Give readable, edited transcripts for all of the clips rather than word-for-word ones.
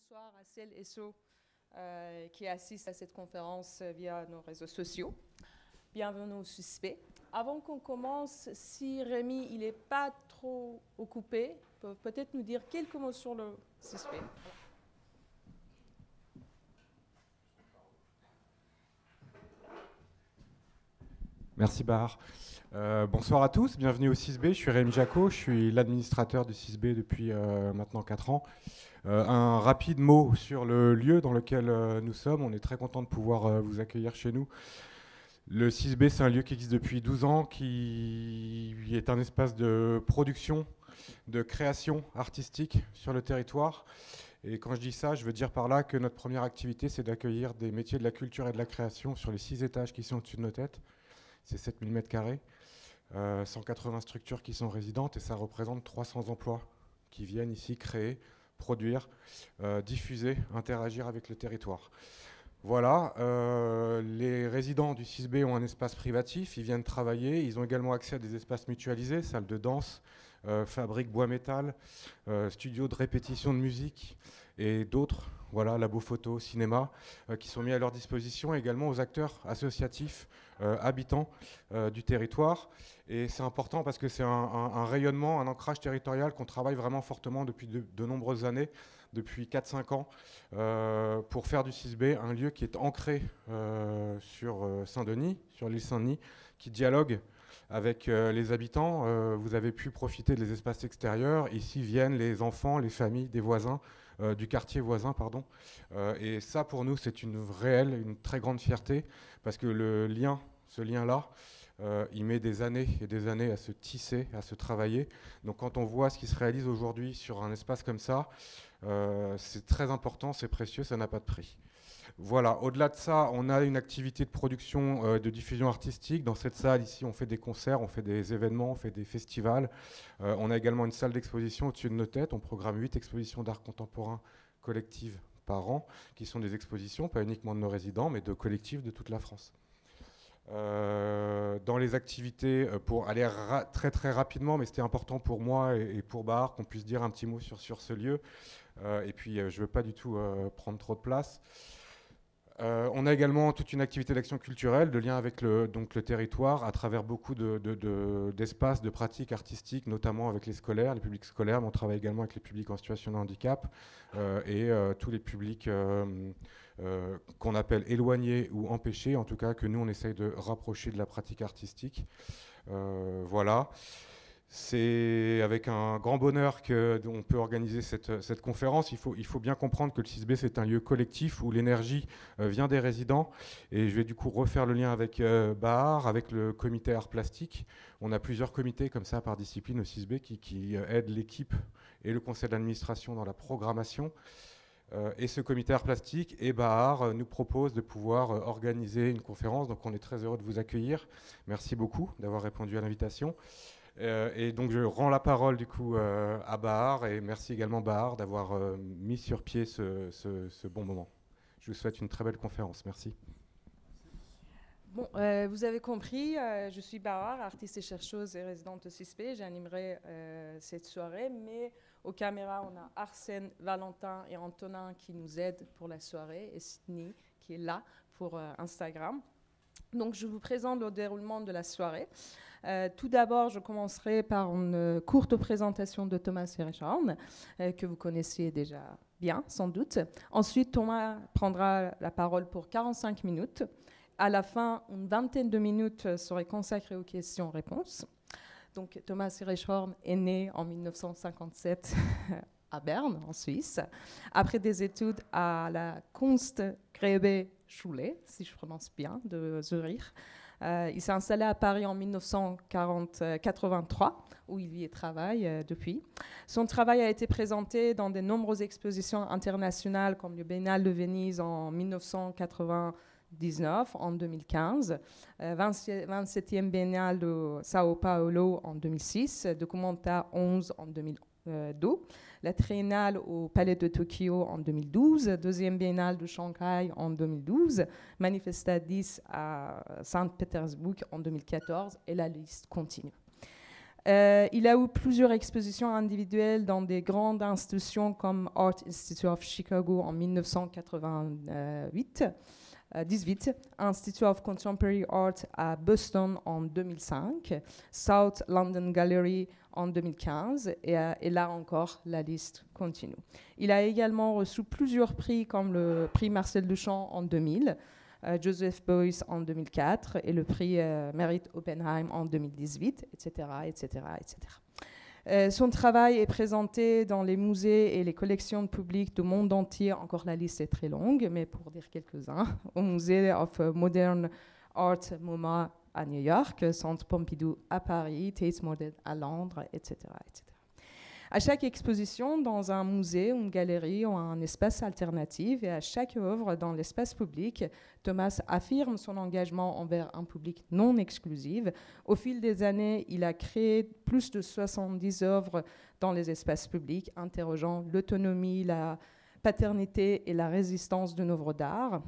bonsoir à celles et ceux qui assistent à cette conférence via nos réseaux sociaux. Bienvenue au Suspect. Avant qu'on commence, si Rémi il n'est pas trop occupé, peut peut-être nous dire quelques mots sur le Suspect. Merci Bahar. Bonsoir à tous, bienvenue au 6B. Je suis Rémi Jacot, je suis l'administrateur du 6B depuis maintenant 4 ans. Un rapide mot sur le lieu dans lequel nous sommes. On est très content de pouvoir vous accueillir chez nous. Le 6B, c'est un lieu qui existe depuis 12 ans, qui est un espace de production, de création artistique sur le territoire. Et quand je dis ça, je veux dire par là que notre première activité, c'est d'accueillir des métiers de la culture et de la création sur les 6 étages qui sont au-dessus de nos têtes. C'est 7000 m², 180 structures qui sont résidentes et ça représente 300 emplois qui viennent ici créer, produire, diffuser, interagir avec le territoire. Voilà, les résidents du 6B ont un espace privatif, ils viennent travailler, ils ont également accès à des espaces mutualisés, salles de danse, fabrique bois-métal, studio de répétition de musique et d'autres, voilà, labo photo, cinéma, qui sont mis à leur disposition, également aux acteurs associatifs, habitants du territoire. Et c'est important parce que c'est un rayonnement, un ancrage territorial qu'on travaille vraiment fortement depuis de nombreuses années, depuis 4-5 ans, pour faire du 6B un lieu qui est ancré sur Saint-Denis, sur l'île Saint-Denis, qui dialogue avec les habitants. Vous avez pu profiter des espaces extérieurs. Ici viennent les enfants, les familles des voisins, du quartier voisin, pardon. Et ça, pour nous, c'est une très grande fierté, parce que le lien, ce lien-là, il met des années et des années à se tisser, à se travailler. Donc quand on voit ce qui se réalise aujourd'hui sur un espace comme ça, c'est très important, c'est précieux, ça n'a pas de prix. Voilà, au-delà de ça, on a une activité de production, de diffusion artistique. Dans cette salle, ici, on fait des concerts, on fait des événements, on fait des festivals. On a également une salle d'exposition au-dessus de nos têtes. On programme 8 expositions d'art contemporain collectives par an, qui sont des expositions, pas uniquement de nos résidents, mais de collectifs de toute la France. Dans les activités, pour aller très très rapidement, mais c'était important pour moi et pour Bahar qu'on puisse dire un petit mot sur ce lieu. Et puis, je ne veux pas du tout prendre trop de place. On a également toute une activité d'action culturelle, de lien avec le territoire, à travers beaucoup d'espaces, de pratiques artistiques, notamment avec les scolaires, les publics scolaires, mais on travaille également avec les publics en situation de handicap et tous les publics qu'on appelle éloignés ou empêchés, en tout cas que nous on essaye de rapprocher de la pratique artistique. Voilà. C'est avec un grand bonheur qu'on peut organiser cette conférence. Il faut bien comprendre que le 6B, c'est un lieu collectif où l'énergie vient des résidents. Et je vais du coup refaire le lien avec Bahar, avec le comité art plastique. On a plusieurs comités comme ça par discipline au 6B qui aident l'équipe et le conseil d'administration dans la programmation. Et ce comité art plastique et Bahar nous propose de pouvoir organiser une conférence. Donc on est très heureux de vous accueillir. Merci beaucoup d'avoir répondu à l'invitation. Et donc je rends la parole du coup à Bahar et merci également Bahar d'avoir mis sur pied ce bon moment. Je vous souhaite une très belle conférence. Merci. Bon, vous avez compris, je suis Bahar, artiste et chercheuse et résidente au 6B. J'animerai cette soirée, mais aux caméras, on a Arsène, Valentin et Antonin qui nous aident pour la soirée et Sydney qui est là pour Instagram. Donc je vous présente le déroulement de la soirée. Tout d'abord, je commencerai par une courte présentation de Thomas Serechhorn, que vous connaissiez déjà bien, sans doute. Ensuite, Thomas prendra la parole pour 45 minutes. À la fin, une vingtaine de minutes seraient consacrées aux questions-réponses. Donc, Thomas Serechhorn est né en 1957 à Berne, en Suisse, après des études à la Kunstgewerbeschule, si je prononce bien, de Zurich. Il s'est installé à Paris en 1983, où il vit et travaille depuis. Son travail a été présenté dans de nombreuses expositions internationales, comme le Biennale de Venise en 1999, en 2015, 27e Biennale de Sao Paulo en 2006, Documenta 11 en 2012, la Triennale au Palais de Tokyo en 2012, deuxième Biennale de Shanghai en 2012, Manifesta 10 à Saint-Pétersbourg en 2014, et la liste continue. Il a eu plusieurs expositions individuelles dans des grandes institutions comme Art Institute of Chicago en 1988, 18, Institute of Contemporary Art à Boston en 2005, South London Gallery en 2015, et là encore, la liste continue. Il a également reçu plusieurs prix comme le prix Marcel Duchamp en 2000, Joseph Beuys en 2004 et le prix Merit Oppenheim en 2018, etc., etc., etc. Son travail est présenté dans les musées et les collections publiques du monde entier. Encore, la liste est très longue, mais pour dire quelques-uns. Au Musée of Modern Art MoMA à New York, Centre Pompidou à Paris, Tate Modern à Londres, etc., etc. À chaque exposition, dans un musée, une galerie ou un espace alternatif, et à chaque œuvre dans l'espace public, Thomas affirme son engagement envers un public non exclusif. Au fil des années, il a créé plus de 70 œuvres dans les espaces publics, interrogeant l'autonomie, la paternité et la résistance d'une œuvre d'art,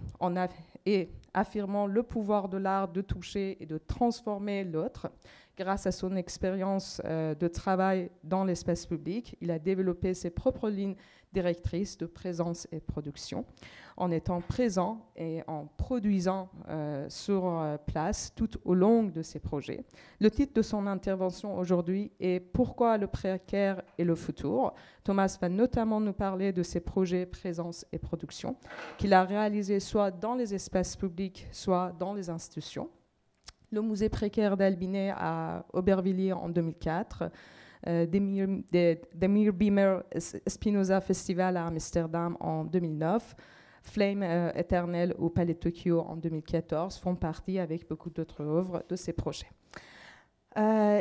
et affirmant le pouvoir de l'art de toucher et de transformer l'autre. Grâce à son expérience de travail dans l'espace public, il a développé ses propres lignes directrices de présence et production, en étant présent et en produisant sur place tout au long de ses projets. Le titre de son intervention aujourd'hui est « Pourquoi le précaire et le futur ?» Thomas va notamment nous parler de ses projets présence et production qu'il a réalisés soit dans les espaces publics, soit dans les institutions. Le musée précaire d'Albinet à Aubervilliers en 2004, Demir Bimer Spinoza Festival à Amsterdam en 2009, Flame éternelle au Palais de Tokyo en 2014 font partie avec beaucoup d'autres œuvres de ces projets.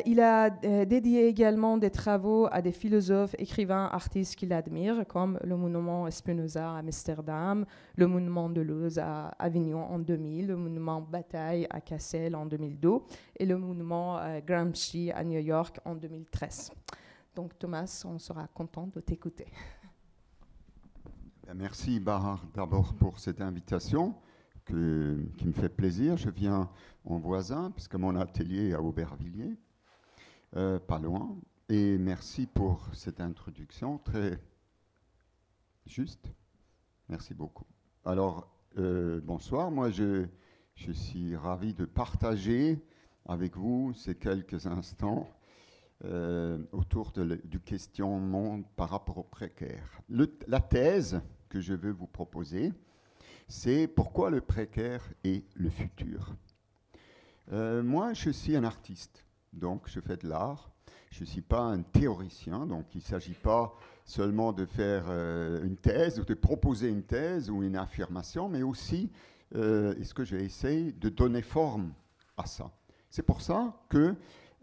Il a dédié également des travaux à des philosophes, écrivains, artistes qu'il admire, comme le monument Spinoza à Amsterdam, le monument Deleuze à Avignon en 2000, le monument Bataille à Cassel en 2002 et le monument Gramsci à New York en 2013. Donc Thomas, on sera content de t'écouter. Merci Bahar d'abord pour cette invitation qui me fait plaisir. Je viens en voisin, puisque mon atelier est à Aubervilliers, pas loin. Et merci pour cette introduction très juste. Merci beaucoup. Alors, bonsoir. Moi, je suis ravi de partager avec vous ces quelques instants autour du questionnement par rapport au précaire. La thèse que je veux vous proposer, c'est pourquoi le précaire est le futur. Moi, je suis un artiste, donc je fais de l'art. Je ne suis pas un théoricien, donc il ne s'agit pas seulement de faire une thèse ou de proposer une thèse ou une affirmation, mais aussi, est-ce que j'ai essayé de donner forme à ça. C'est pour ça que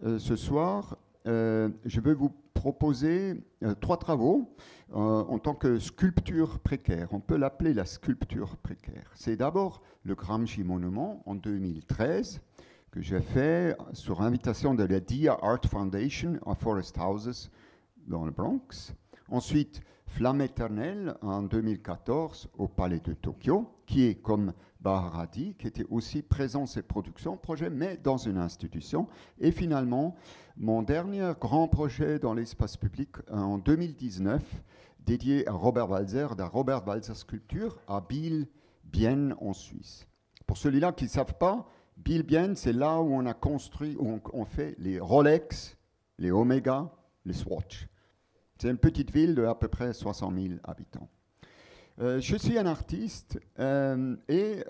ce soir, je vais vous proposer 3 travaux en tant que sculpture précaire. On peut l'appeler la sculpture précaire. C'est d'abord le Gramsci Monument en 2013 que j'ai fait sur invitation de la Dia Art Foundation à Forest Houses dans le Bronx. Ensuite, Flamme éternelle en 2014 au Palais de Tokyo, qui est, comme Bahar a dit, qui était aussi présence et production projet, mais dans une institution. Et finalement, mon dernier grand projet dans l'espace public en 2019, dédié à Robert Walser, de Robert Walser Sculpture à Biel-Bienne en Suisse. Pour ceux-là qui ne savent pas, Biel-Bienne, c'est là où on a construit, où on fait les Rolex, les Omega, les Swatch. C'est une petite ville de à peu près 60 000 habitants. Je suis un artiste et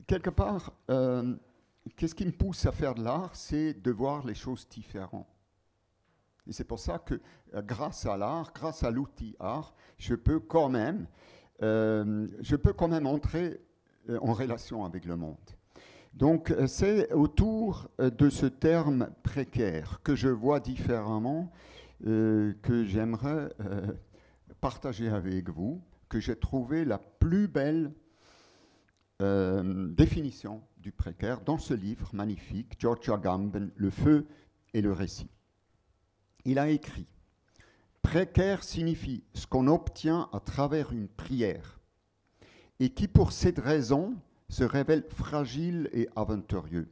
quelque part, qu'est-ce qui me pousse à faire de l'art, c'est de voir les choses différentes. Et c'est pour ça que grâce à l'art, grâce à l'outil art, je peux quand même entrer en relation avec le monde. Donc c'est autour de ce terme précaire que je vois différemment, que j'aimerais partager avec vous, que j'ai trouvé la plus belle définition du précaire dans ce livre magnifique, George Agamben, Le feu et le récit. Il a écrit « Précaire signifie ce qu'on obtient à travers une prière et qui, pour cette raison, se révèle fragile et aventureux.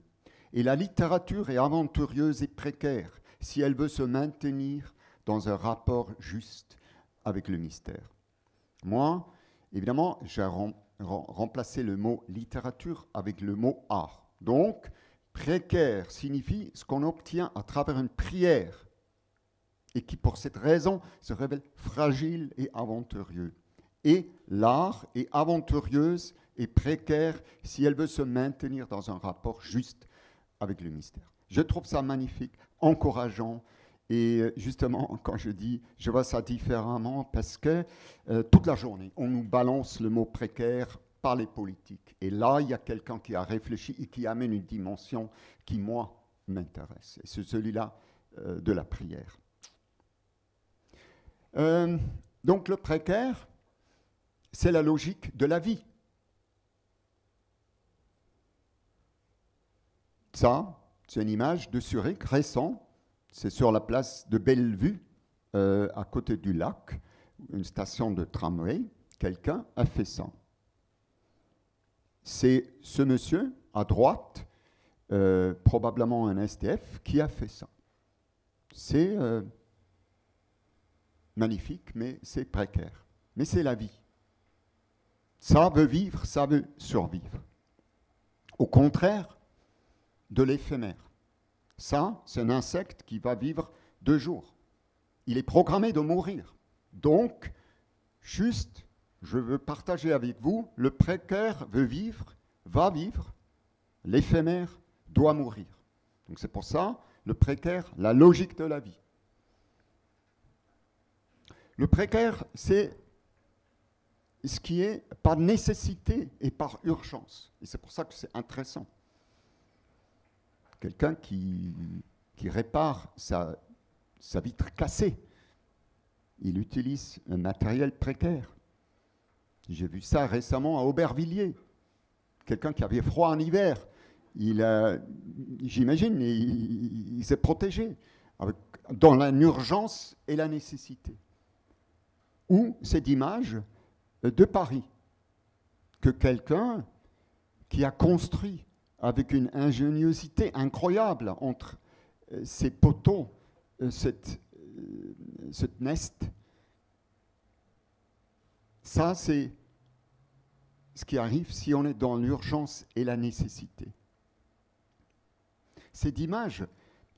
Et la littérature est aventureuse et précaire. si elle veut se maintenir dans un rapport juste avec le mystère. Moi, évidemment, j'ai remplacé le mot littérature avec le mot art. Donc, précaire signifie ce qu'on obtient à travers une prière et qui, pour cette raison, se révèle fragile et aventureux. Et l'art est aventureuse et précaire si elle veut se maintenir dans un rapport juste avec le mystère. Je trouve ça magnifique, encourageant. Et justement, quand je dis, je vois ça différemment parce que toute la journée, on nous balance le mot précaire par les politiques. Et là, il y a quelqu'un qui a réfléchi et qui amène une dimension qui, moi, m'intéresse. Et c'est celui-là de la prière. Donc le précaire, c'est la logique de la vie. Ça, c'est une image de Zurich récent. C'est sur la place de Bellevue, à côté du lac, une station de tramway. Quelqu'un a fait ça. C'est ce monsieur, à droite, probablement un SDF, qui a fait ça. C'est magnifique, mais c'est précaire. Mais c'est la vie. Ça veut vivre, ça veut survivre. Au contraire de l'éphémère. Ça, c'est un insecte qui va vivre 2 jours. Il est programmé de mourir. Donc, juste, je veux partager avec vous, le précaire veut vivre, va vivre, l'éphémère doit mourir. Donc c'est pour ça, le précaire, la logique de la vie. Le précaire, c'est ce qui est par nécessité et par urgence. Et c'est pour ça que c'est intéressant. Quelqu'un qui répare sa vitre cassée, il utilise un matériel précaire. J'ai vu ça récemment à Aubervilliers. Quelqu'un qui avait froid en hiver, j'imagine, il s'est protégé dans l'urgence et la nécessité. Ou cette image de Paris, que quelqu'un qui a construit avec une ingéniosité incroyable entre ces poteaux, cette nest. Ça, c'est ce qui arrive si on est dans l'urgence et la nécessité. Cette image,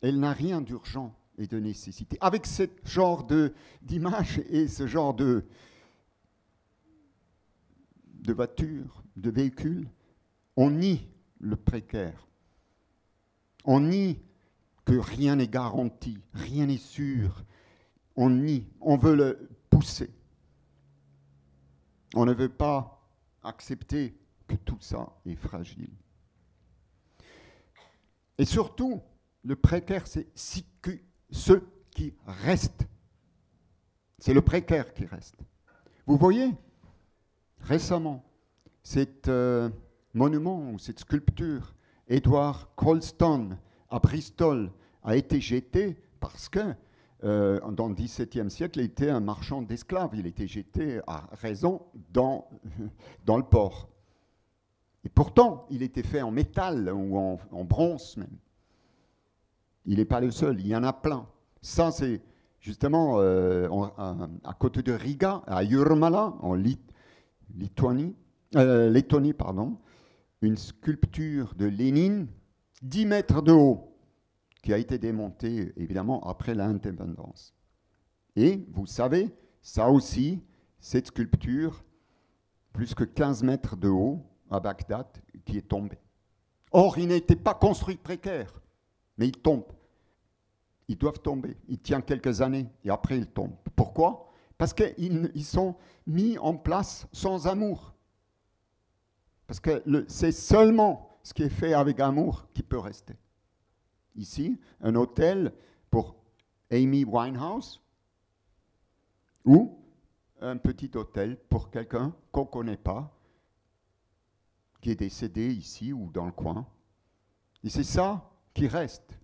elle n'a rien d'urgent et de nécessité. Avec ce genre d'image et ce genre de voiture, de véhicule, on nie le précaire. On nie que rien n'est garanti, rien n'est sûr. On nie, on veut le pousser. On ne veut pas accepter que tout ça est fragile. Et surtout, le précaire, c'est ceux qui restent. C'est le précaire qui reste. Vous voyez, récemment, cet monument ou cette sculpture, Edward Colston, à Bristol, a été jeté parce que dans le XVIIe siècle, il était un marchand d'esclaves. Il était jeté à raison dans le port. Et pourtant, il était fait en métal ou en bronze même. Il n'est pas le seul, il y en a plein. Ça, c'est justement à côté de Riga, à Jurmala, en Lettonie, une sculpture de Lénine, 10 mètres de haut, qui a été démontée, évidemment, après l'indépendance. Et, vous savez, ça aussi, cette sculpture, plus que 15 mètres de haut, à Bagdad, qui est tombée. Or, il n'était pas construit précaire, mais il tombe. Ils doivent tomber. Il tient quelques années, et après, il tombe. Pourquoi ? Parce qu'ils sont mis en place sans amour. Parce que c'est seulement ce qui est fait avec amour qui peut rester. Ici, un hôtel pour Amy Winehouse ou un petit hôtel pour quelqu'un qu'on ne connaît pas, qui est décédé ici ou dans le coin. Et c'est ça qui reste.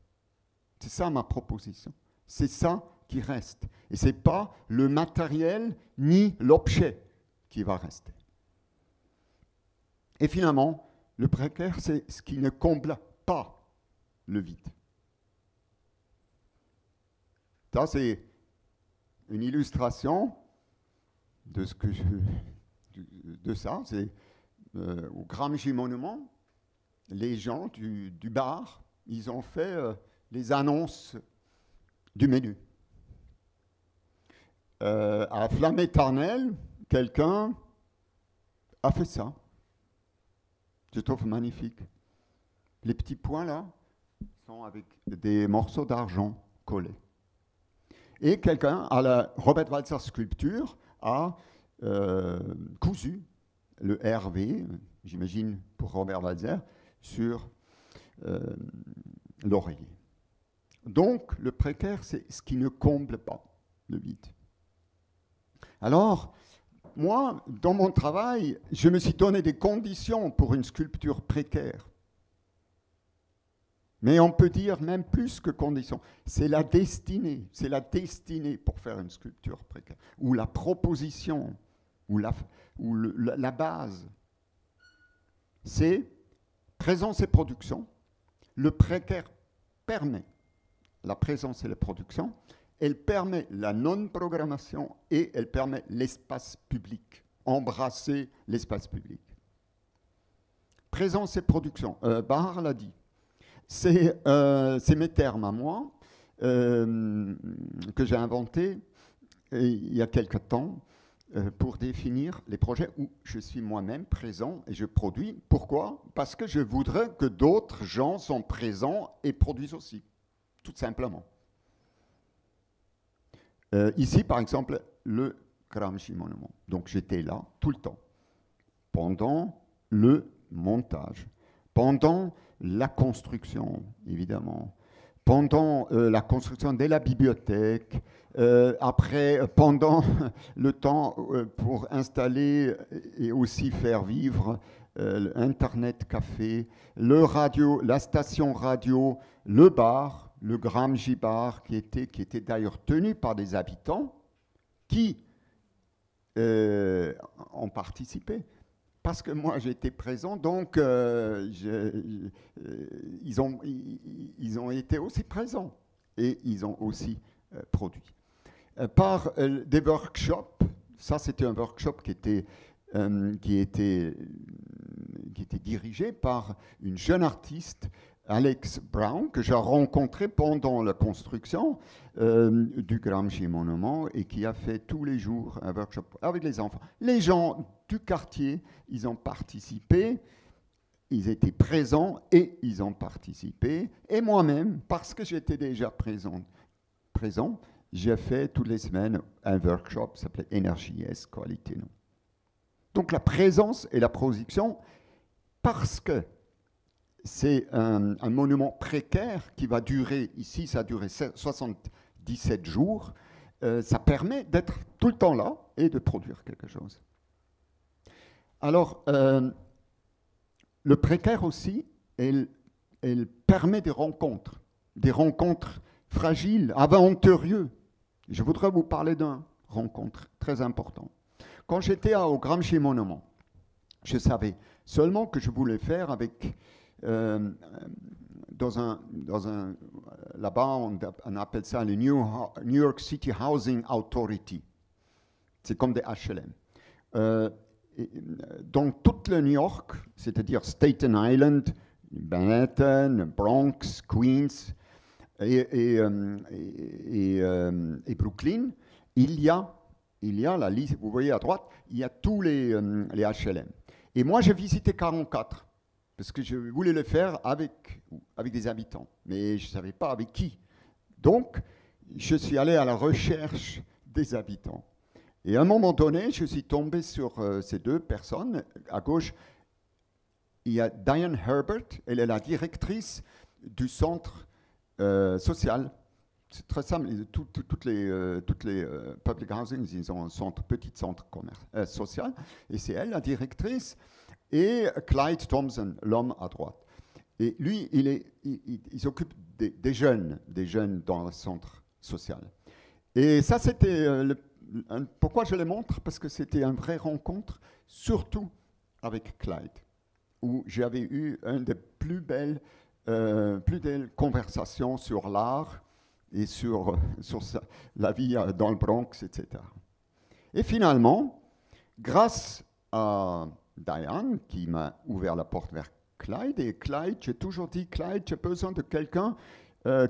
C'est ça ma proposition. C'est ça qui reste. Et ce n'est pas le matériel ni l'objet qui va rester. Et finalement, le précaire, c'est ce qui ne comble pas le vide. Ça, c'est une illustration de ce que de ça. C'est au Gramsci Monument, les gens du bar, ils ont fait les annonces du menu. À Flamme Éternelle, quelqu'un a fait ça. Je trouve magnifique. Les petits points là sont avec des morceaux d'argent collés. Et quelqu'un, à la Robert Walser Sculpture, a cousu le RV, j'imagine pour Robert Walser, sur l'oreiller. Donc, le précaire, c'est ce qui ne comble pas le vide. Alors, moi, dans mon travail, je me suis donné des conditions pour une sculpture précaire. Mais on peut dire même plus que conditions. C'est la destinée pour faire une sculpture précaire. Ou la proposition, ou la base. C'est présence et production. Le précaire permet la présence et la production. Elle permet la non-programmation et elle permet l'espace public, embrasser l'espace public. Présence et production, Bahar l'a dit. C'est mes termes à moi que j'ai inventés il y a quelque temps pour définir les projets où je suis moi-même présent et je produis. Pourquoi? Parce que je voudrais que d'autres gens sont présents et produisent aussi, tout simplement. Ici, par exemple, le Gramsci Monument. Donc j'étais là tout le temps, pendant le montage, pendant la construction, évidemment, pendant la construction de la bibliothèque, après, pendant le temps pour installer et aussi faire vivre l'Internet Café, le radio, la station radio, le bar, le Gramsci Bar, qui était d'ailleurs tenu par des habitants qui ont participé. Parce que moi, j'étais présent, donc ils ont été aussi présents et ils ont aussi produit. Par des workshops, ça c'était un workshop qui était dirigé par une jeune artiste, Alex Brown, que j'ai rencontré pendant la construction du Gramsci Monument et qui a fait tous les jours un workshop avec les enfants. Les gens du quartier, ils ont participé, ils étaient présents et ils ont participé. Et moi-même, parce que j'étais déjà présent, j'ai fait toutes les semaines un workshop qui s'appelait Energy S Qualité. Donc la présence et la production, parce que c'est un monument précaire qui va durer, ici ça a duré 77 jours, ça permet d'être tout le temps là et de produire quelque chose. Alors, le précaire aussi, elle permet des rencontres fragiles, aventurieuses. Je voudrais vous parler d'une rencontre très importante. Quand j'étais au Gramsci Monument, je savais seulement que je voulais faire avec... là-bas, on appelle ça le New York City Housing Authority. C'est comme des HLM. Dans toute le New York, c'est-à-dire Staten Island, Manhattan, Bronx, Queens et Brooklyn, il y a la liste, vous voyez à droite, il y a tous les HLM. Et moi, j'ai visité 44. Parce que je voulais le faire avec des habitants, mais je ne savais pas avec qui. Donc, je suis allé à la recherche des habitants. Et à un moment donné, je suis tombé sur ces deux personnes. À gauche, il y a Diane Herbert, elle est la directrice du centre social. C'est très simple, toutes les public housing, ils ont un petit centre social, et c'est elle la directrice. Et Clyde Thompson, l'homme à droite. Et lui, il s'occupe des jeunes dans le centre social. Et ça, c'était... pourquoi je le montre? Parce que c'était une vraie rencontre, surtout avec Clyde, où j'avais eu une des plus belles conversations sur l'art et sur la vie dans le Bronx, etc. Et finalement, grâce à Diane, qui m'a ouvert la porte vers Clyde, et Clyde, j'ai toujours dit, Clyde, j'ai besoin de quelqu'un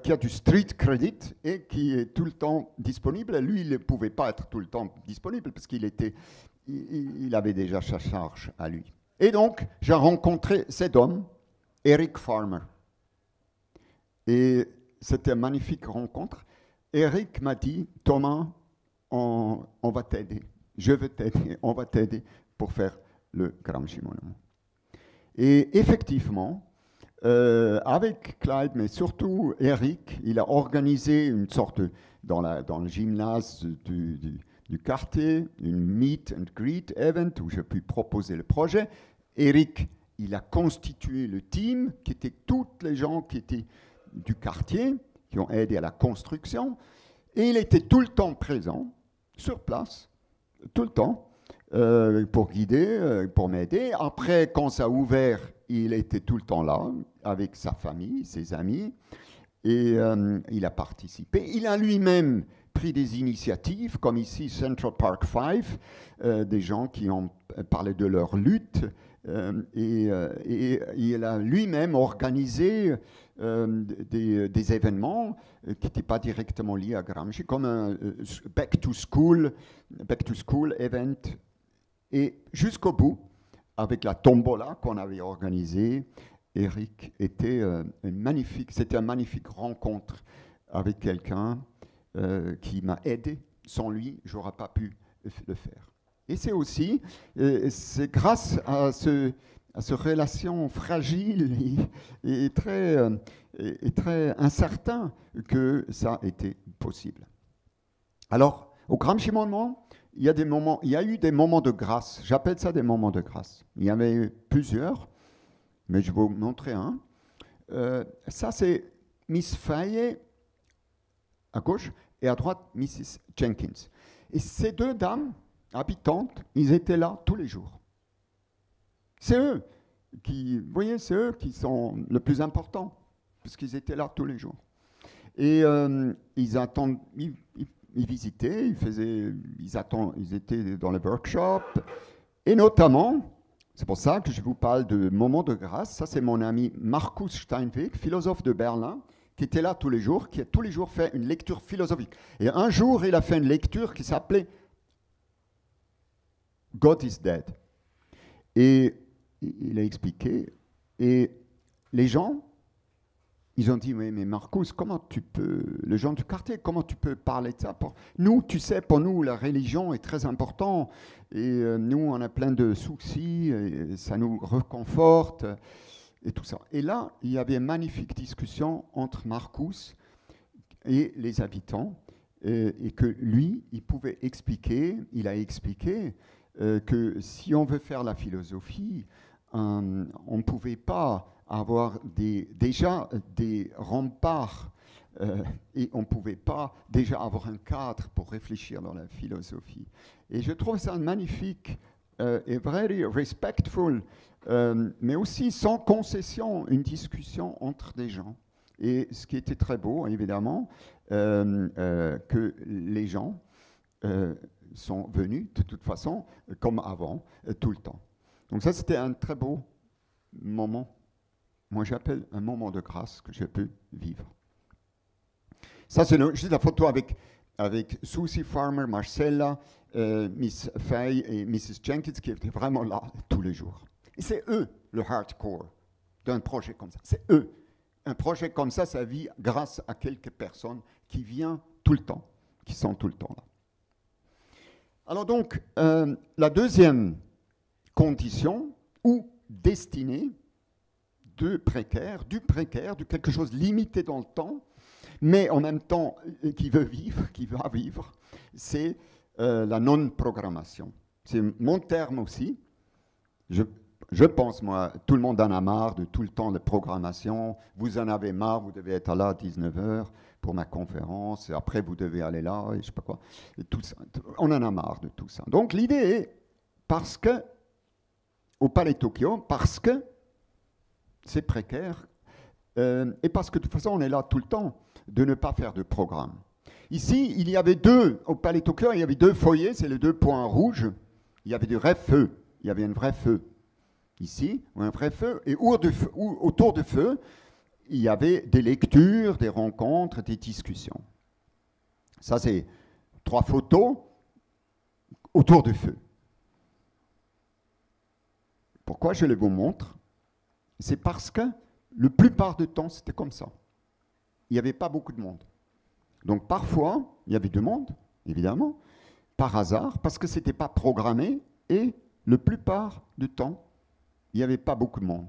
qui a du street credit et qui est tout le temps disponible. Et lui, il ne pouvait pas être tout le temps disponible parce il avait déjà sa charge à lui. Et donc, j'ai rencontré cet homme, Eric Farmer. Et c'était une magnifique rencontre. Eric m'a dit, Thomas, on va t'aider. Je veux t'aider, on va t'aider pour faire le Gramsci Monument. Et effectivement, avec Clyde, mais surtout Eric, il a organisé une sorte, dans le gymnase du quartier, une meet and greet event où j'ai pu proposer le projet. Eric, il a constitué le team, qui était toutes les gens qui étaient du quartier, qui ont aidé à la construction, et il était tout le temps présent, sur place, tout le temps, pour guider, pour m'aider. Après, quand ça a ouvert, il était tout le temps là, avec sa famille, ses amis, et il a participé. Il a lui-même pris des initiatives, comme ici Central Park 5, des gens qui ont parlé de leur lutte, et il a lui-même organisé des événements qui n'étaient pas directement liés à Gramsci, comme un back to school event. Et jusqu'au bout, avec la tombola qu'on avait organisée, Eric c'était une magnifique rencontre avec quelqu'un qui m'a aidé. Sans lui, je n'aurais pas pu le faire. Et c'est aussi, c'est grâce à cette relation fragile et très incertain que ça a été possible. Alors, au Gramsci Monument, il y a eu des moments de grâce. J'appelle ça des moments de grâce. Il y en avait plusieurs, mais je vais vous montrer un. Ça, c'est Miss Faye à gauche et à droite, Mrs. Jenkins. Et ces deux dames habitantes, ils étaient là tous les jours. C'est eux vous voyez, c'est eux qui sont le plus importants, parce qu'ils étaient là tous les jours. Et ils visitaient, ils étaient dans les workshops, et notamment, c'est pour ça que je vous parle de moments de grâce. Ça, c'est mon ami Markus Steinweg, philosophe de Berlin, qui était là tous les jours, qui a tous les jours fait une lecture philosophique. Et un jour, il a fait une lecture qui s'appelait God is dead. Et il a expliqué, et les gens, ils ont dit, mais Marcus, comment tu peux, les gens du quartier, comment tu peux parler de ça? Nous, tu sais, pour nous, la religion est très importante, et nous, on a plein de soucis, et ça nous reconforte, et tout ça. Et là, il y avait une magnifique discussion entre Marcus et les habitants, et que lui, il a expliqué que si on veut faire la philosophie, on ne pouvait pas avoir déjà des remparts et on ne pouvait pas déjà avoir un cadre pour réfléchir dans la philosophie. Et je trouve ça magnifique et very respectful, mais aussi sans concession, une discussion entre des gens. Et ce qui était très beau, évidemment, que les gens sont venus de toute façon, comme avant, tout le temps. Donc ça, c'était un très beau moment. Moi, j'appelle un moment de grâce que j'ai pu vivre. Ça, c'est juste la photo avec Susie Farmer, Marcella, Miss Faye et Mrs. Jenkins qui étaient vraiment là tous les jours. Et c'est eux, le hardcore d'un projet comme ça. C'est eux. Un projet comme ça vit grâce à quelques personnes qui viennent tout le temps, qui sont tout le temps là. Alors donc, la deuxième condition ou destinée du précaire, de quelque chose de limité dans le temps, mais en même temps qui va vivre, c'est la non-programmation. C'est mon terme aussi. Je pense, moi, tout le monde en a marre de tout le temps de programmation. Vous en avez marre, vous devez être là à 19h pour ma conférence, et après vous devez aller là, et je ne sais pas quoi. Et tout ça. On en a marre de tout ça. Donc l'idée est, parce que, au Palais Tokyo, parce que c'est précaire, et parce que de toute façon on est là tout le temps, de ne pas faire de programme. Ici, il y avait au Palais Tokyo, il y avait 2 foyers, c'est les 2 points rouges. Il y avait du vrai feu, il y avait un vrai feu. Ici, un vrai feu, et autour du feu, il y avait des lectures, des rencontres, des discussions. Ça, c'est 3 photos autour du feu. Pourquoi je les vous montre? C'est parce que la plupart du temps, c'était comme ça. Il n'y avait pas beaucoup de monde. Donc parfois, il y avait du monde, évidemment, par hasard, parce que ce n'était pas programmé, et la plupart du temps, il n'y avait pas beaucoup de monde.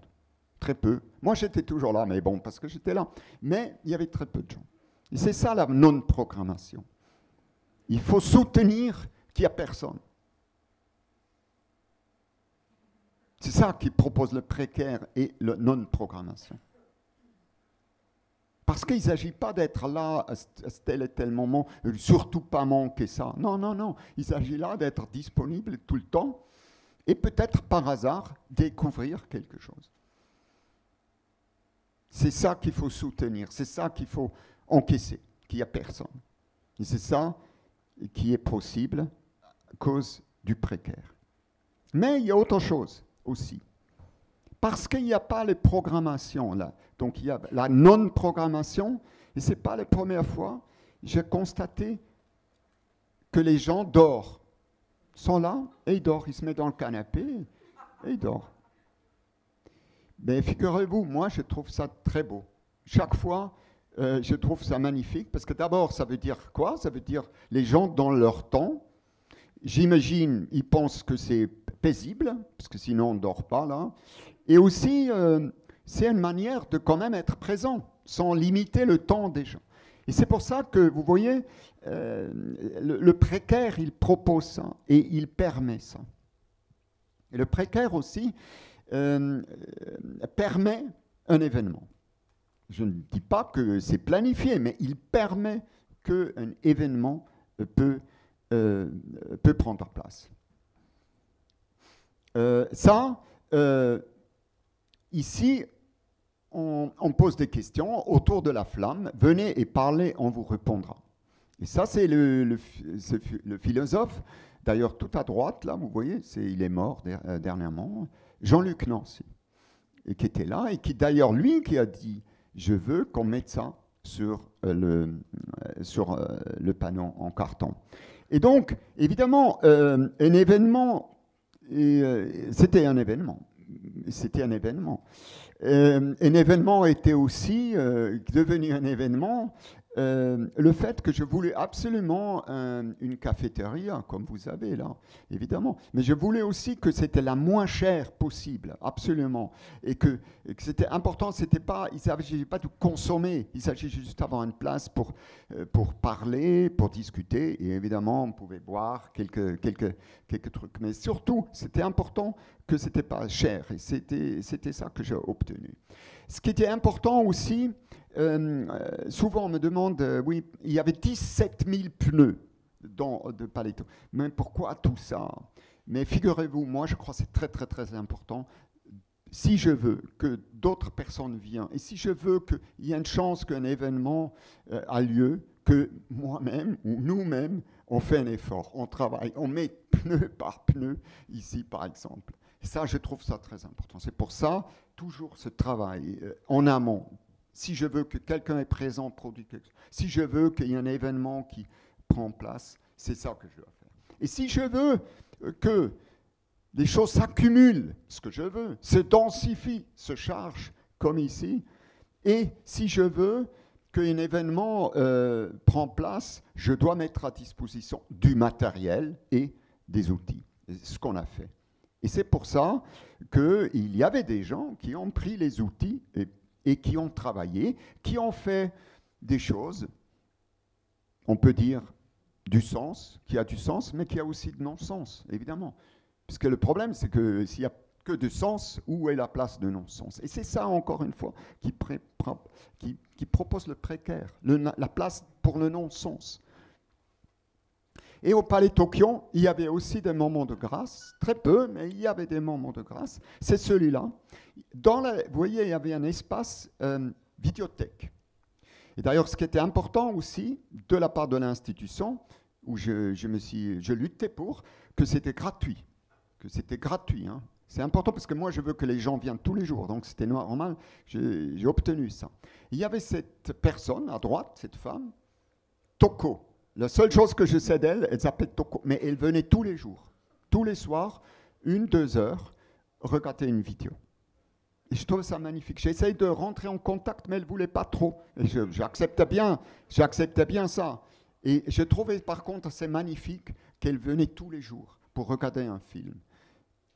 Très peu. Moi, j'étais toujours là, mais bon, parce que j'étais là. Mais il y avait très peu de gens. Et c'est ça la non-programmation. Il faut soutenir qu'il n'y a personne. C'est ça qui propose le précaire et la non-programmation. Parce qu'il ne s'agit pas d'être là à tel et tel moment, surtout pas manquer ça. Non, non, non. Il s'agit là d'être disponible tout le temps et peut-être par hasard découvrir quelque chose. C'est ça qu'il faut soutenir, c'est ça qu'il faut encaisser, qu'il n'y a personne. Et c'est ça qui est possible à cause du précaire. Mais il y a autre chose aussi. Parce qu'il n'y a pas les programmations là. Donc il y a la non-programmation, et ce n'est pas la première fois, j'ai constaté que les gens dorment. Ils sont là, et ils dorment. Ils se mettent dans le canapé, et ils dorment. Mais figurez-vous, moi je trouve ça très beau. Chaque fois, je trouve ça magnifique, parce que d'abord, ça veut dire quoi? Ça veut dire les gens dans leur temps. J'imagine, ils pensent que c'est paisible, parce que sinon on ne dort pas là. Et aussi, c'est une manière de quand même être présent, sans limiter le temps des gens. Et c'est pour ça que, vous voyez, le précaire, il propose ça, et il permet ça. Et le précaire aussi permet un événement. Je ne dis pas que c'est planifié, mais il permet qu'un événement peut prendre place. Ici, on pose des questions autour de la flamme. Venez et parlez, on vous répondra. Et ça, c'est le philosophe, d'ailleurs tout à droite, là, vous voyez, il est mort dernièrement, Jean-Luc Nancy, et qui était là, et qui d'ailleurs, lui, qui a dit, je veux qu'on mette ça sur le panneau en carton. Et donc, évidemment, un événement, c'était un événement. C'était un événement. Un événement était aussi devenu un événement. Le fait que je voulais absolument une cafétéria, comme vous avez là, évidemment. Mais je voulais aussi que c'était la moins chère possible, absolument. Et que c'était important, il ne s'agissait pas de consommer, il s'agissait juste d'avoir une place pour parler, pour discuter. Et évidemment, on pouvait boire quelques trucs. Mais surtout, c'était important que ce n'était pas cher. Et c'était ça que j'ai obtenu. Ce qui était important aussi, souvent on me demande, oui, il y avait 17 000 pneus de Palais Tokyo. Mais pourquoi tout ça? Mais figurez-vous, moi je crois que c'est très très très important. Si je veux que d'autres personnes viennent, et si je veux qu'il y ait une chance qu'un événement a lieu, que moi-même ou nous-mêmes, on fait un effort, on travaille, on met pneu par pneu ici par exemple. Et ça, je trouve ça très important. C'est pour ça, toujours ce travail en amont. Si je veux que quelqu'un est présent, produit quelque chose, si je veux qu'il y ait un événement qui prend place, c'est ça que je dois faire. Et si je veux que les choses s'accumulent, ce que je veux, se densifient, se chargent, comme ici, et si je veux qu'un événement prend place, je dois mettre à disposition du matériel et des outils. C'est ce qu'on a fait. Et c'est pour ça qu'il y avait des gens qui ont pris les outils et qui ont travaillé, qui ont fait des choses, on peut dire, du sens, qui a du sens, mais qui a aussi de non-sens, évidemment. Puisque le problème, c'est que s'il n'y a que de sens, où est la place de non-sens? Et c'est ça, encore une fois, qui propose le précaire, la place pour le non-sens. Et au Palais Tokyo, il y avait aussi des moments de grâce, très peu, mais il y avait des moments de grâce. C'est celui-là. Vous voyez, il y avait un espace vidéothèque. Et d'ailleurs, ce qui était important aussi, de la part de l'institution, où je luttais pour, que c'était gratuit. Que c'était gratuit, hein. C'est important parce que moi, je veux que les gens viennent tous les jours. Donc, c'était normal. J'ai obtenu ça. Il y avait cette personne à droite, cette femme, Toko. La seule chose que je sais d'elle, elle s'appelait Toko. Mais elle venait tous les jours, tous les soirs, 1-2 heures, regarder une vidéo. Et je trouve ça magnifique. J'essaye de rentrer en contact, mais elle ne voulait pas trop. Et j'acceptais bien ça. Et je trouvais par contre assez magnifique qu'elle venait tous les jours pour regarder un film.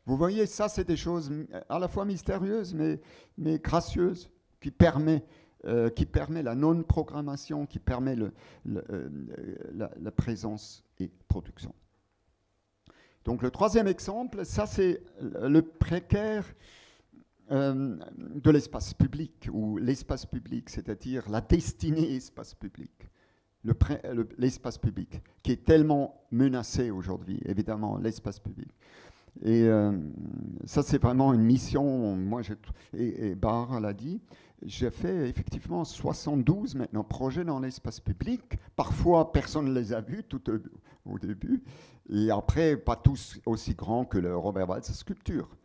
Vous voyez, ça, c'est des choses à la fois mystérieuses, mais gracieuses, qui permet la non-programmation, qui permet la présence et production. Donc, le troisième exemple, ça, c'est le précaire de l'espace public, ou l'espace public, c'est-à-dire la destinée espace public. L'espace public, qui est tellement menacé aujourd'hui, évidemment, l'espace public. Et ça, c'est vraiment une mission. Moi, et Bahar l'a dit, j'ai fait effectivement 72 maintenant projets dans l'espace public. Parfois, personne ne les a vus tout au début. Et après, pas tous aussi grands que le Robert Walser Sculpture.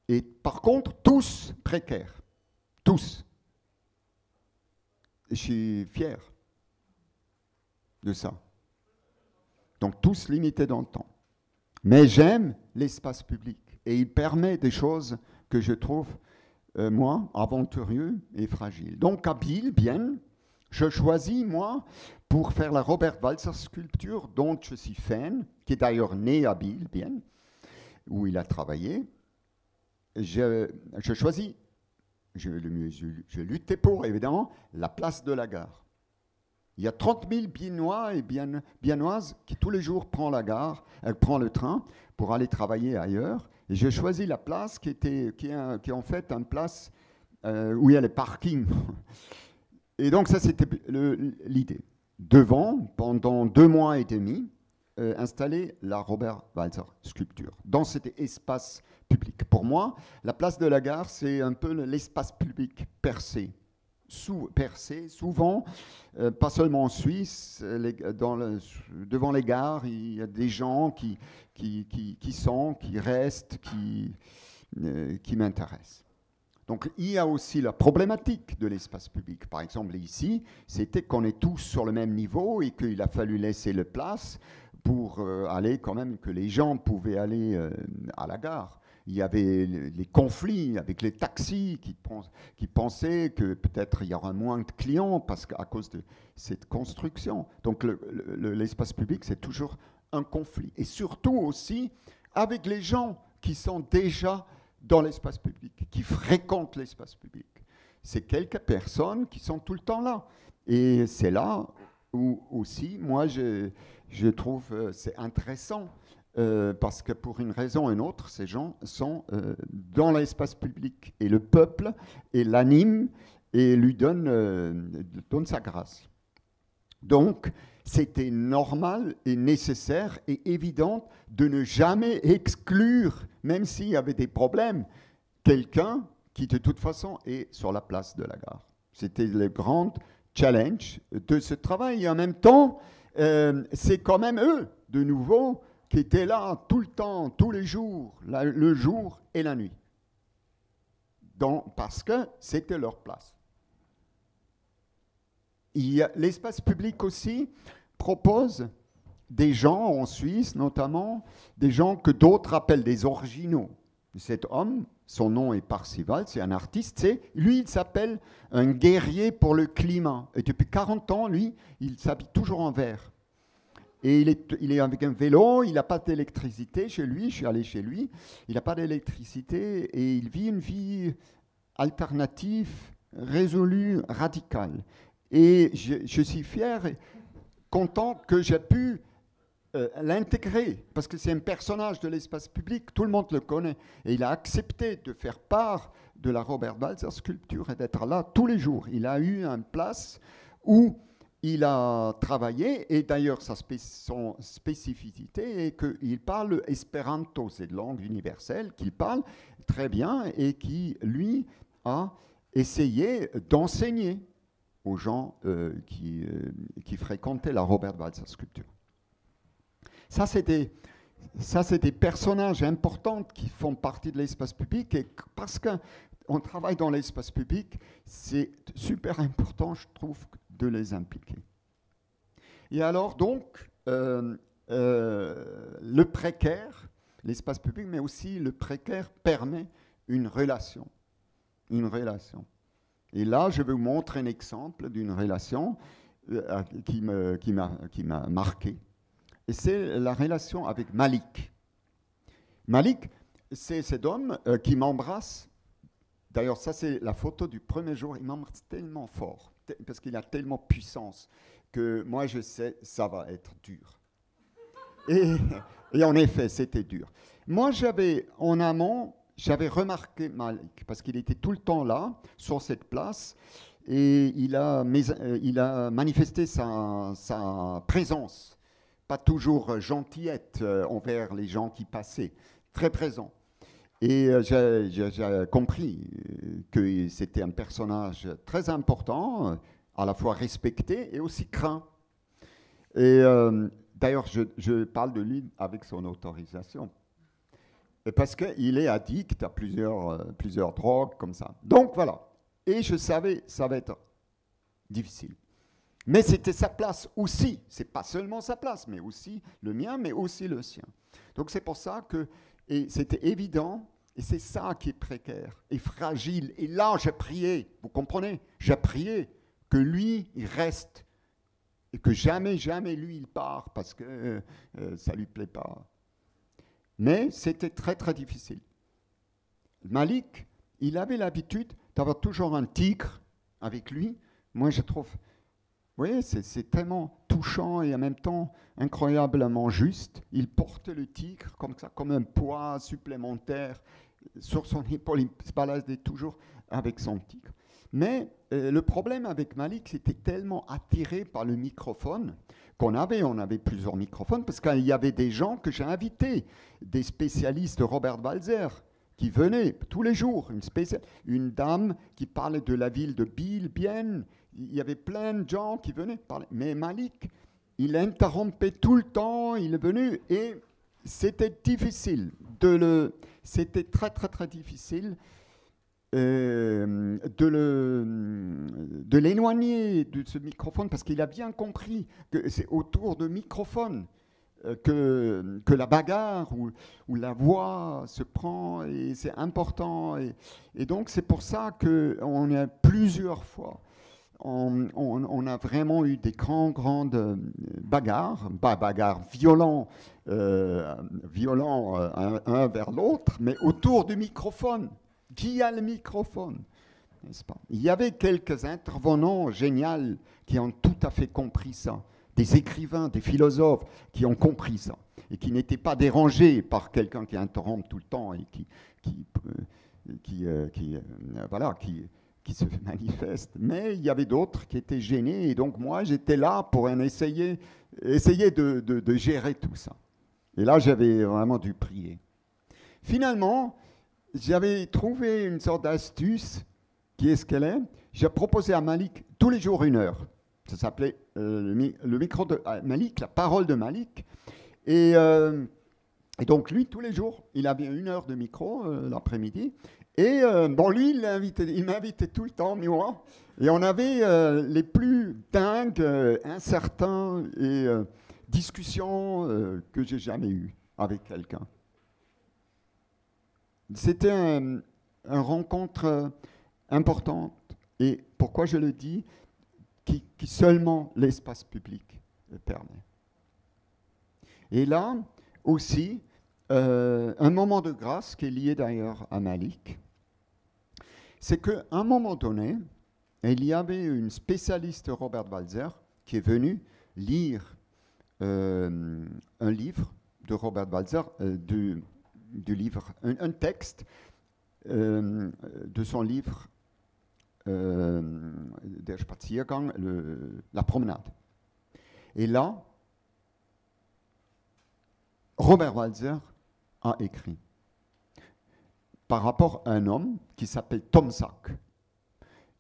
Et par contre, tous précaires. Tous. Et je suis fier de ça. Donc, tous limités dans le temps. Mais j'aime l'espace public et il permet des choses que je trouve, moi, aventurieux et fragiles. Donc à Biel, je choisis, moi, pour faire la Robert Walser Sculpture, dont je suis fan, qui est d'ailleurs né à Biel, où il a travaillé. Je choisis, je luttais pour, évidemment, la place de la gare. Il y a 30 000 Biennois et Biennoises qui tous les jours prennent le train pour aller travailler ailleurs. Et j'ai choisi la place qui est en fait une place où il y a les parkings. Et donc ça, c'était l'idée. Devant, pendant 2 mois et demi, installer la Robert Walser Sculpture dans cet espace public. Pour moi, la place de la gare, c'est un peu l'espace public percé. Souvent, pas seulement en Suisse, devant les gares, il y a des gens qui restent, qui m'intéressent. Donc, il y a aussi la problématique de l'espace public. Par exemple, ici, c'était qu'on est tous sur le même niveau et qu'il a fallu laisser la place pour aller quand même, que les gens pouvaient aller à la gare. Il y avait les conflits avec les taxis qui pensaient que peut-être il y aura moins de clients à cause de cette construction. Donc l'espace public, c'est toujours un conflit. Et surtout aussi avec les gens qui sont déjà dans l'espace public, qui fréquentent l'espace public. C'est quelques personnes qui sont tout le temps là. Et c'est là où aussi, moi, je trouve c'est intéressant. Parce que pour une raison ou une autre, ces gens sont dans l'espace public. Et le peuple l'anime et lui donne sa grâce. Donc, c'était normal et nécessaire et évident de ne jamais exclure, même s'il y avait des problèmes, quelqu'un qui de toute façon est sur la place de la gare. C'était le grand challenge de ce travail. Et en même temps, c'est quand même eux, de nouveau, qui étaient là tout le temps, tous les jours, le jour et la nuit. Parce que c'était leur place. L'espace public aussi propose des gens en Suisse, notamment, des gens que d'autres appellent des originaux. Cet homme, son nom est Parcival, c'est un artiste, lui, il s'appelle un guerrier pour le climat. Et depuis 40 ans, lui, il s'habille toujours en vert. Et il est avec un vélo, il n'a pas d'électricité chez lui, je suis allé chez lui, il n'a pas d'électricité et il vit une vie alternative, résolue, radicale. Et je suis fier et content que j'ai pu l'intégrer, parce que c'est un personnage de l'espace public, tout le monde le connaît, et il a accepté de faire part de la Robert Walser Sculpture et d'être là tous les jours. Il a eu une place où il a travaillé, et d'ailleurs son spécificité est qu'il parle espéranto, c'est une langue universelle qu'il parle très bien et qui, lui, a essayé d'enseigner aux gens qui fréquentaient la Robert Walser Sculpture. Ça, c'est des personnages importants qui font partie de l'espace public, et parce qu'on travaille dans l'espace public, c'est super important, je trouve, de les impliquer. Et alors, donc, le précaire, l'espace public, mais aussi le précaire permet une relation. Une relation. Et là, je vais vous montrer un exemple d'une relation qui m'a marqué. Et c'est la relation avec Malik. Malik, c'est cet homme qui m'embrasse. D'ailleurs, ça, c'est la photo du premier jour. Il m'embrasse tellement fort, parce qu'il a tellement de puissance, que moi, je sais, ça va être dur. Et en effet, c'était dur. Moi, en amont, j'avais remarqué Malik, parce qu'il était tout le temps là, sur cette place, et il a manifesté sa présence, pas toujours gentillette envers les gens qui passaient, très présent. Et j'ai compris que c'était un personnage très important, à la fois respecté et aussi craint. Et d'ailleurs, je parle de lui avec son autorisation. Et parce qu'il est addict à plusieurs drogues comme ça. Donc voilà. Et je savais que ça va être difficile. Mais c'était sa place aussi. C'est pas seulement sa place, mais aussi le mien, mais aussi le sien. Donc c'est pour ça que c'était évident, et c'est ça qui est précaire et fragile. Et là, j'ai prié, vous comprenez? J'ai prié que lui, il reste. Et que jamais, jamais lui, il part parce que ça ne lui plaît pas. Mais c'était très, très difficile. Malik, il avait l'habitude d'avoir toujours un tigre avec lui. Moi, je trouve, vous voyez, c'est tellement touchant et en même temps incroyablement juste. Il porte le tigre comme ça, comme un poids supplémentaire sur son épaule. Il se baladait toujours avec son tigre. Mais le problème avec Malik, c'était tellement attiré par le microphone on avait plusieurs microphones, parce qu'il y avait des gens que j'ai invités, des spécialistes de Robert Walser, qui venaient tous les jours, une dame qui parlait de la ville de Bienne, il y avait plein de gens qui venaient parler. Mais Malik, il interrompait tout le temps, il est venu, et c'était difficile, c'était très très très difficile de l'éloigner de ce microphone, parce qu'il a bien compris que c'est autour de microphone que la bagarre ou la voix se prend, et c'est important. Et donc c'est pour ça qu'on a plusieurs fois, on a vraiment eu des grandes bagarres, violents un vers l'autre, mais autour du microphone. Qui a le microphone, n'est-ce pas? Il y avait quelques intervenants géniaux qui ont tout à fait compris ça. Des écrivains, des philosophes qui ont compris ça et qui n'étaient pas dérangés par quelqu'un qui interrompt tout le temps et qui se manifeste. Mais il y avait d'autres qui étaient gênés, et donc moi j'étais là pour essayer de gérer tout ça. Et là j'avais vraiment dû prier. Finalement, j'avais trouvé une sorte d'astuce, qui est ce qu'elle est. J'ai proposé à Malik tous les jours 1 heure. Ça s'appelait le micro de Malik, la parole de Malik. Et donc lui, tous les jours, il avait 1 heure de micro l'après-midi. Et lui, il m'invitait tout le temps, moi. Et on avait les plus dingues, incertains et discussions que j'ai jamais eues avec quelqu'un. C'était une rencontre importante, et pourquoi je le dis, qui seulement l'espace public permet. Et là aussi, un moment de grâce qui est lié d'ailleurs à Malik, c'est qu'à un moment donné, il y avait une spécialiste Robert Walser qui est venue lire un livre de Robert Walser, du livre, un texte de son livre Der Spaziergang, la promenade. Et là, Robert Walser a écrit par rapport à un homme qui s'appelle Tom Sack.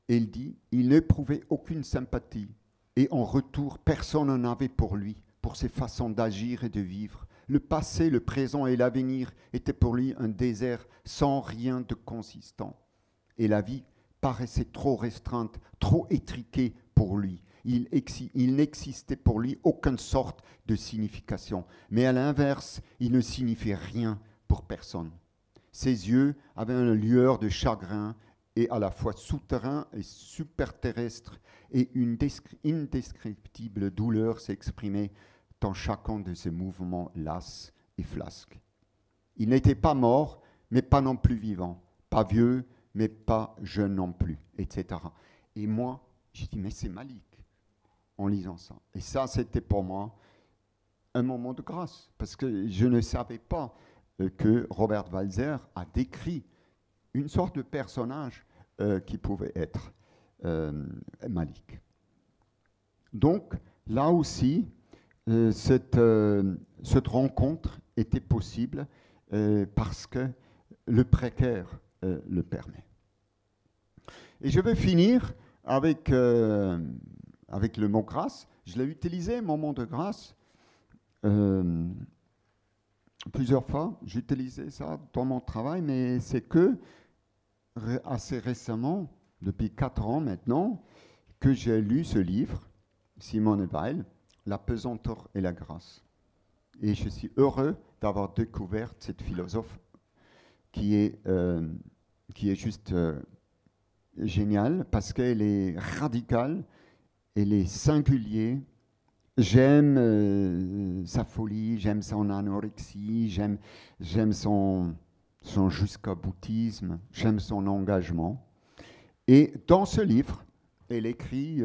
Et il dit, il n'éprouvait aucune sympathie. Et en retour, personne n'en avait pour lui, pour ses façons d'agir et de vivre. Le passé, le présent et l'avenir étaient pour lui un désert sans rien de consistant. Et la vie paraissait trop restreinte, trop étriquée pour lui. Il n'existait pour lui aucune sorte de signification. Mais à l'inverse, il ne signifiait rien pour personne. Ses yeux avaient une lueur de chagrin et à la fois souterrain et superterrestre, et une indescriptible douleur s'exprimait dans chacun de ses mouvements lasses et flasques. Il n'était pas mort, mais pas non plus vivant, pas vieux, mais pas jeune non plus, etc. Et moi, j'ai dit, mais c'est Malik, en lisant ça. Et ça, c'était pour moi un moment de grâce, parce que je ne savais pas que Robert Walser a décrit une sorte de personnage qui pouvait être Malik. Donc, là aussi, cette rencontre était possible parce que le précaire le permet. Et je vais finir avec le mot grâce. Je l'ai utilisé, moment de grâce, plusieurs fois. J'utilisais ça dans mon travail, mais c'est que assez récemment, depuis 4 ans maintenant, que j'ai lu ce livre, Simone Weil, La pesanteur et la grâce. Et je suis heureux d'avoir découvert cette philosophe qui est juste géniale, parce qu'elle est radicale, elle est singulière. J'aime sa folie, j'aime son anorexie, j'aime son jusqu'au boutisme, j'aime son engagement. Et dans ce livre, elle écrit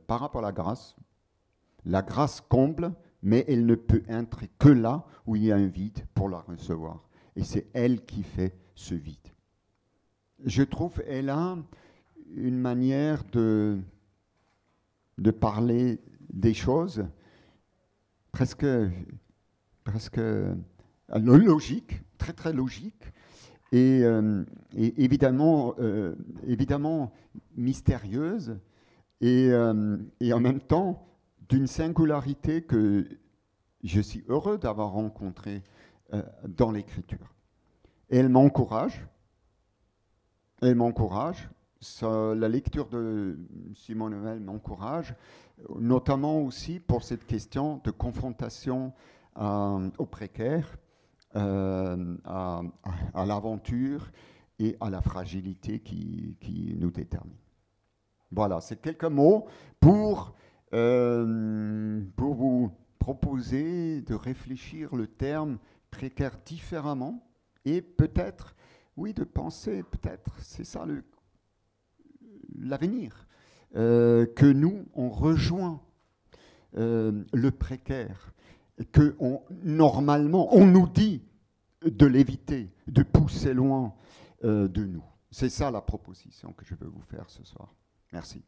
par rapport à la grâce comble, mais elle ne peut entrer que là où il y a un vide pour la recevoir. Et c'est elle qui fait ce vide. Je trouve qu'elle a une manière de parler des choses presque logique, très très logique, et évidemment mystérieuse, et en même temps d'une singularité que je suis heureux d'avoir rencontrée dans l'écriture. Et elle m'encourage. La lecture de Simone Weil m'encourage, notamment aussi pour cette question de confrontation au précaire, à l'aventure et à la fragilité qui nous détermine. Voilà, c'est quelques mots pour vous proposer de réfléchir le terme précaire différemment et peut-être, oui, de penser, peut-être, c'est ça l'avenir, que nous, on rejoint le précaire, que normalement, on nous dit de l'éviter, de pousser loin de nous. C'est ça la proposition que je veux vous faire ce soir. Merci.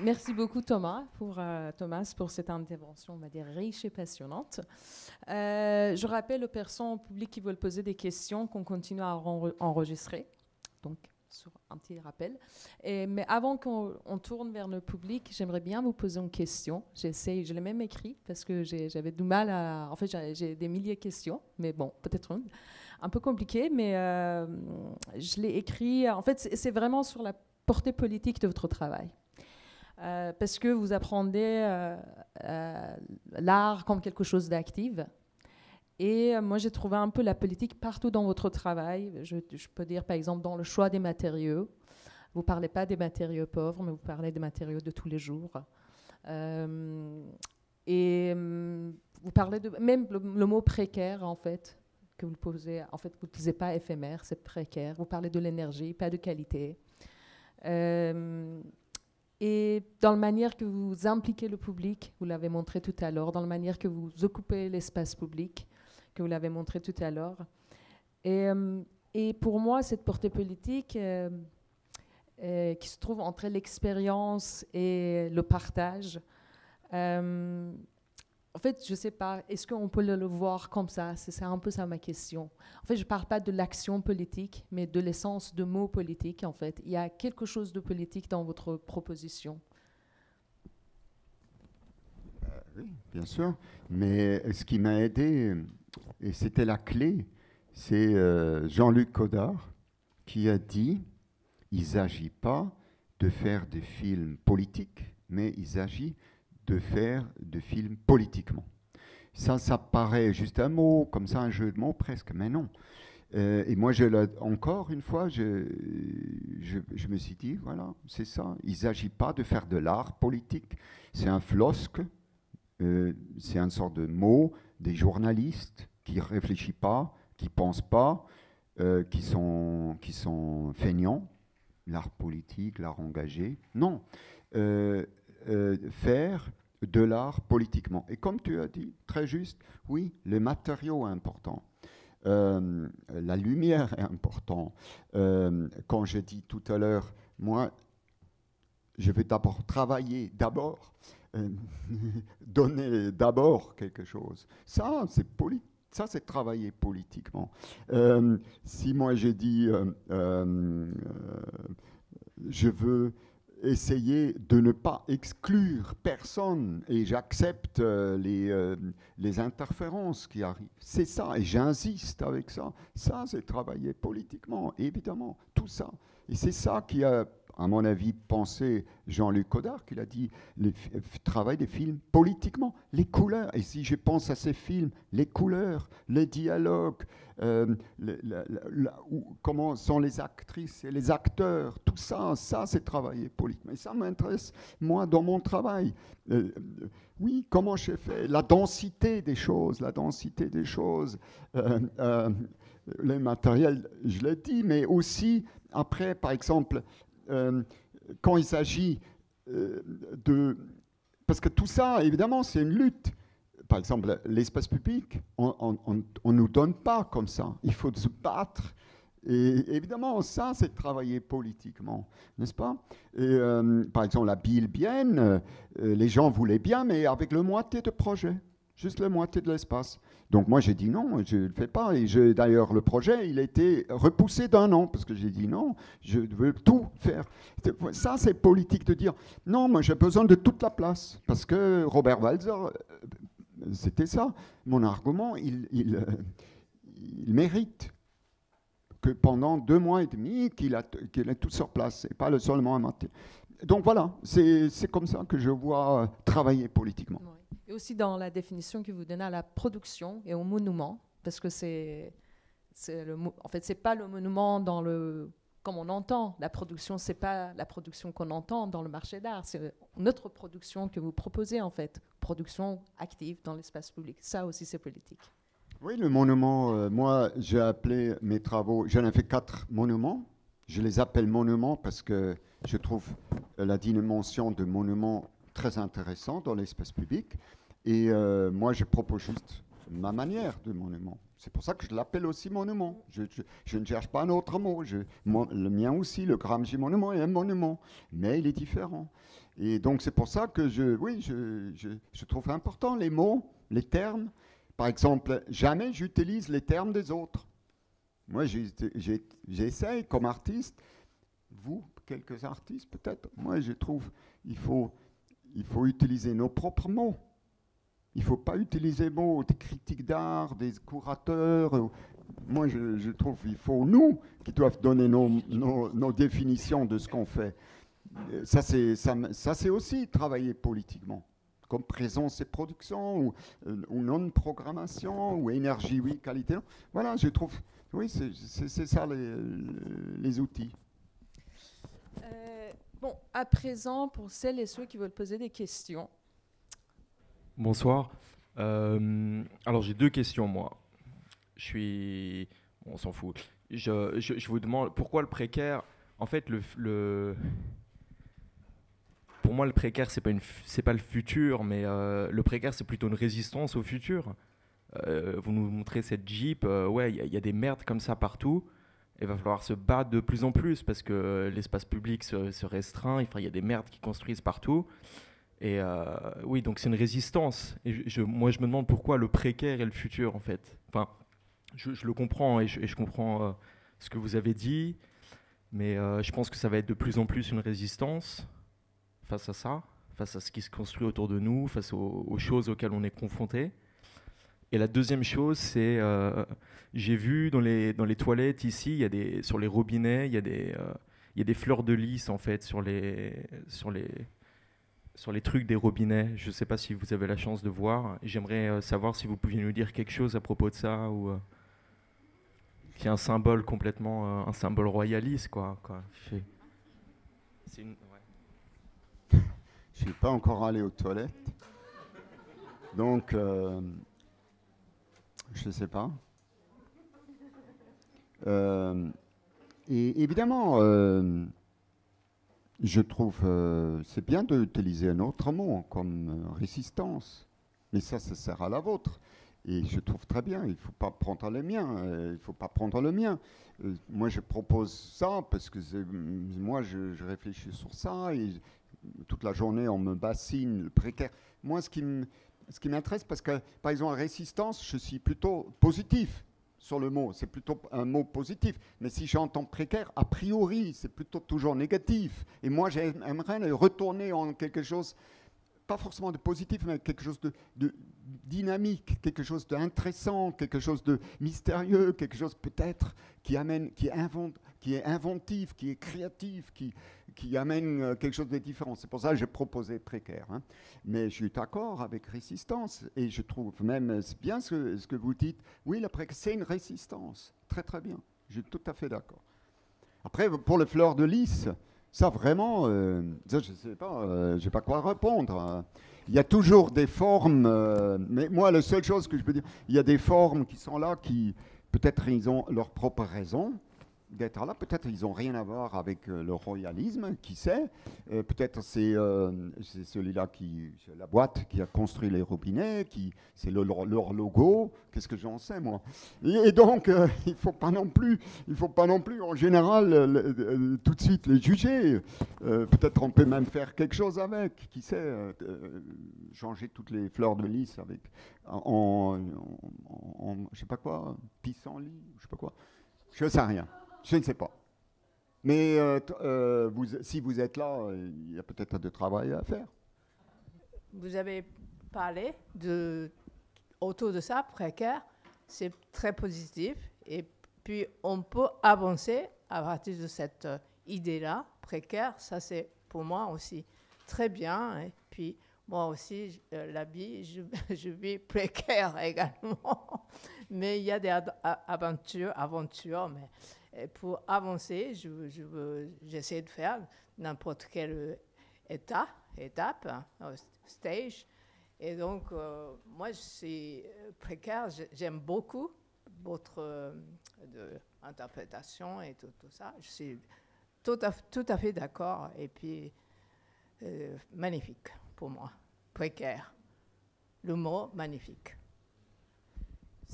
Merci beaucoup Thomas pour cette intervention, on va dire, riche et passionnante. Je rappelle aux personnes au public qui veulent poser des questions qu'on continue à enregistrer. Donc, sur un petit rappel. Mais avant qu'on tourne vers le public, j'aimerais bien vous poser une question. Je l'ai même écrit parce que j'avais du mal à... En fait, j'ai des milliers de questions, mais bon, peut-être un peu compliqué, mais je l'ai écrit... En fait, c'est vraiment sur la portée politique de votre travail. Parce que vous apprenez l'art comme quelque chose d'actif. Et moi, j'ai trouvé un peu la politique partout dans votre travail. Je peux dire, par exemple, dans le choix des matériaux. Vous ne parlez pas des matériaux pauvres, mais vous parlez des matériaux de tous les jours. Et vous parlez de... Même le mot précaire, en fait, que vous posez... En fait, vous ne disiez pas éphémère, c'est précaire. Vous parlez de l'énergie, pas de qualité. Et dans la manière que vous impliquez le public, vous l'avez montré tout à l'heure, dans la manière que vous occupez l'espace public, que vous l'avez montré tout à l'heure. Et pour moi, cette portée politique qui se trouve entre l'expérience et le partage, En fait, je ne sais pas, est-ce qu'on peut le voir comme ça? C'est un peu ça ma question. En fait, je ne parle pas de l'action politique, mais de l'essence de mots politiques, en fait. Il y a quelque chose de politique dans votre proposition. Oui, bien sûr. Mais ce qui m'a aidé, et c'était la clé, c'est Jean-Luc Godard qui a dit il ne s'agit pas de faire des films politiques, mais il s'agit de faire des films politiquement. Ça paraît juste un mot, comme ça, un jeu de mots presque, mais non. Et moi, encore une fois, je me suis dit, voilà, c'est ça. Il ne s'agit pas de faire de l'art politique. C'est un flosque, c'est une sorte de mot des journalistes qui ne réfléchissent pas, qui ne pensent pas, qui sont feignants. L'art politique, l'art engagé. Non. Faire de l'art politiquement. Et comme tu as dit, très juste, oui, le matériau est important. La lumière est important. Quand j'ai dit tout à l'heure, moi, je vais d'abord travailler, donner d'abord quelque chose. Ça, c'est politique. Ça, c'est travailler politiquement. Si moi, j'ai dit, je veux essayer de ne pas exclure personne et j'accepte les interférences qui arrivent. C'est ça, et j'insiste avec ça. Ça, c'est travailler politiquement, évidemment, tout ça. Et c'est ça qui a, à mon avis, pensé Jean-Luc Godard, qu'il a dit, travail des films politiquement, les couleurs. Et si je pense à ces films, les couleurs, les dialogues, comment sont les actrices et les acteurs, tout ça, ça c'est travailler politiquement. Et ça m'intéresse, moi, dans mon travail. Oui, comment j'ai fait la densité des choses, les matériels, je l'ai dit, mais aussi, après, par exemple, quand il s'agit parce que tout ça, évidemment, c'est une lutte. Par exemple, l'espace public, on ne nous donne pas comme ça. Il faut se battre. Et évidemment, ça, c'est travailler politiquement, n'est-ce pas? Et, par exemple, la Bilbienne, les gens voulaient bien, mais avec le moitié de projet, juste la moitié de l'espace. Donc moi, j'ai dit non, je ne le fais pas. Et d'ailleurs, le projet, il a été repoussé d'1 an, parce que j'ai dit non, je veux tout faire. Ça, c'est politique de dire, non, moi, j'ai besoin de toute la place. Parce que Robert Walser, c'était ça. Mon argument, il mérite que pendant 2 mois et demi, qu'il est tout sur place, et pas seulement un matin. Donc voilà, c'est comme ça que je vois travailler politiquement. Oui. Et aussi dans la définition que vous donnez à la production et au monument, parce que en fait, c'est pas le monument comme on entend. La production, c'est pas la production qu'on entend dans le marché d'art. C'est notre production que vous proposez, en fait. Production active dans l'espace public. Ça aussi, c'est politique. Oui, le monument, moi, j'ai appelé mes travaux, j'en ai fait 4 monuments. Je les appelle monuments parce que je trouve la dimension de monument très intéressante dans l'espace public. Et moi, je propose juste ma manière de monument. C'est pour ça que je l'appelle aussi monument. Je ne cherche pas un autre mot. Le mien aussi, le Gramsci monument, est un monument, mais il est différent. Et donc, c'est pour ça que je trouve important les mots, les termes. Par exemple, jamais j'utilise les termes des autres. Moi, j'essaye comme artiste, vous, quelques artistes peut-être, moi je trouve il faut utiliser nos propres mots. Il ne faut pas utiliser les mots des critiques d'art, des curateurs. Moi, je trouve qu'il faut nous qui doivent donner nos définitions de ce qu'on fait. Ça, c'est aussi travailler politiquement. Comme présence et production, ou non-programmation, ou énergie, oui, qualité. Voilà, je trouve, oui, c'est ça les outils. Bon, à présent, pour celles et ceux qui veulent poser des questions. Bonsoir. Alors, j'ai 2 questions, moi. Bon, on s'en fout. Je vous demande, pourquoi le précaire? En fait, pour moi, le précaire, c'est pas le futur, mais le précaire, c'est plutôt une résistance au futur. Vous nous montrez cette Jeep, ouais, il y a des merdes comme ça partout. Il va falloir se battre de plus en plus parce que l'espace public se restreint. Il y a des merdes qui construisent partout. Et oui, donc c'est une résistance. Et moi, je me demande pourquoi le précaire est le futur, en fait. Enfin, je le comprends et je comprends ce que vous avez dit, mais je pense que ça va être de plus en plus une résistance face à ça, face à ce qui se construit autour de nous, face aux choses auxquelles on est confronté. Et la deuxième chose, c'est j'ai vu dans les toilettes ici, sur les robinets, il y a des fleurs de lys en fait sur les trucs des robinets. Je ne sais pas si vous avez la chance de voir. J'aimerais savoir si vous pouviez nous dire quelque chose à propos de ça, ou qui est un symbole complètement, un symbole royaliste, quoi. C'est Je ne suis pas encore allé aux toilettes, donc je ne sais pas. Et évidemment, je trouve c'est bien d'utiliser un autre mot comme résistance, mais ça sert à la vôtre. Et je trouve très bien, il ne faut pas prendre le mien. Moi, je propose ça parce que moi, je réfléchis sur ça et toute la journée, on me bassine le précaire. Moi, ce qui m'intéresse, parce que, par exemple, résistance, je suis plutôt positif sur le mot. C'est plutôt un mot positif. Mais si j'entends précaire, a priori, c'est plutôt toujours négatif. Et moi, j'aimerais le retourner en quelque chose, pas forcément de positif, mais quelque chose de dynamique, quelque chose d'intéressant, quelque chose de mystérieux, quelque chose peut-être qui est inventif, qui est créatif, qui amène quelque chose de différent. C'est pour ça que j'ai proposé précaire. Hein. Mais je suis d'accord avec résistance. Et je trouve même bien ce que vous dites. Oui, la précaire, c'est une résistance. Très, très bien. Je suis tout à fait d'accord. Après, pour les fleurs de lys, ça vraiment, ça, je ne sais pas, je ne sais pas quoi répondre. Hein. Il y a toujours des formes, mais moi, la seule chose que je peux dire, il y a des formes qui sont là, qui peut-être ils ont leur propre raison d'être là, peut-être ils n'ont rien à voir avec le royalisme, qui sait, peut-être c'est celui-là la boîte qui a construit les robinets, c'est leur logo, qu'est-ce que j'en sais moi. Et donc il ne faut pas non plus en général tout de suite les juger, peut-être on peut même faire quelque chose avec, qui sait, changer toutes les fleurs de lys avec, je sais pas quoi, pissenlit, je sais pas quoi, je sais rien. Je ne sais pas. Mais si vous êtes là, il y a peut-être de travail à faire. Vous avez parlé autour de ça, précaire, c'est très positif. Et puis, on peut avancer à partir de cette idée-là, précaire. Ça, c'est pour moi aussi très bien. Et puis, moi aussi, l'habit, je vis précaire également. Mais il y a des aventures, mais... Et pour avancer, j'essaie de faire n'importe quelle étape, stage. Et donc, moi, je suis précaire. J'aime beaucoup votre interprétation et tout ça. Je suis tout à fait d'accord. Et puis, magnifique pour moi. Précaire. Le mot magnifique.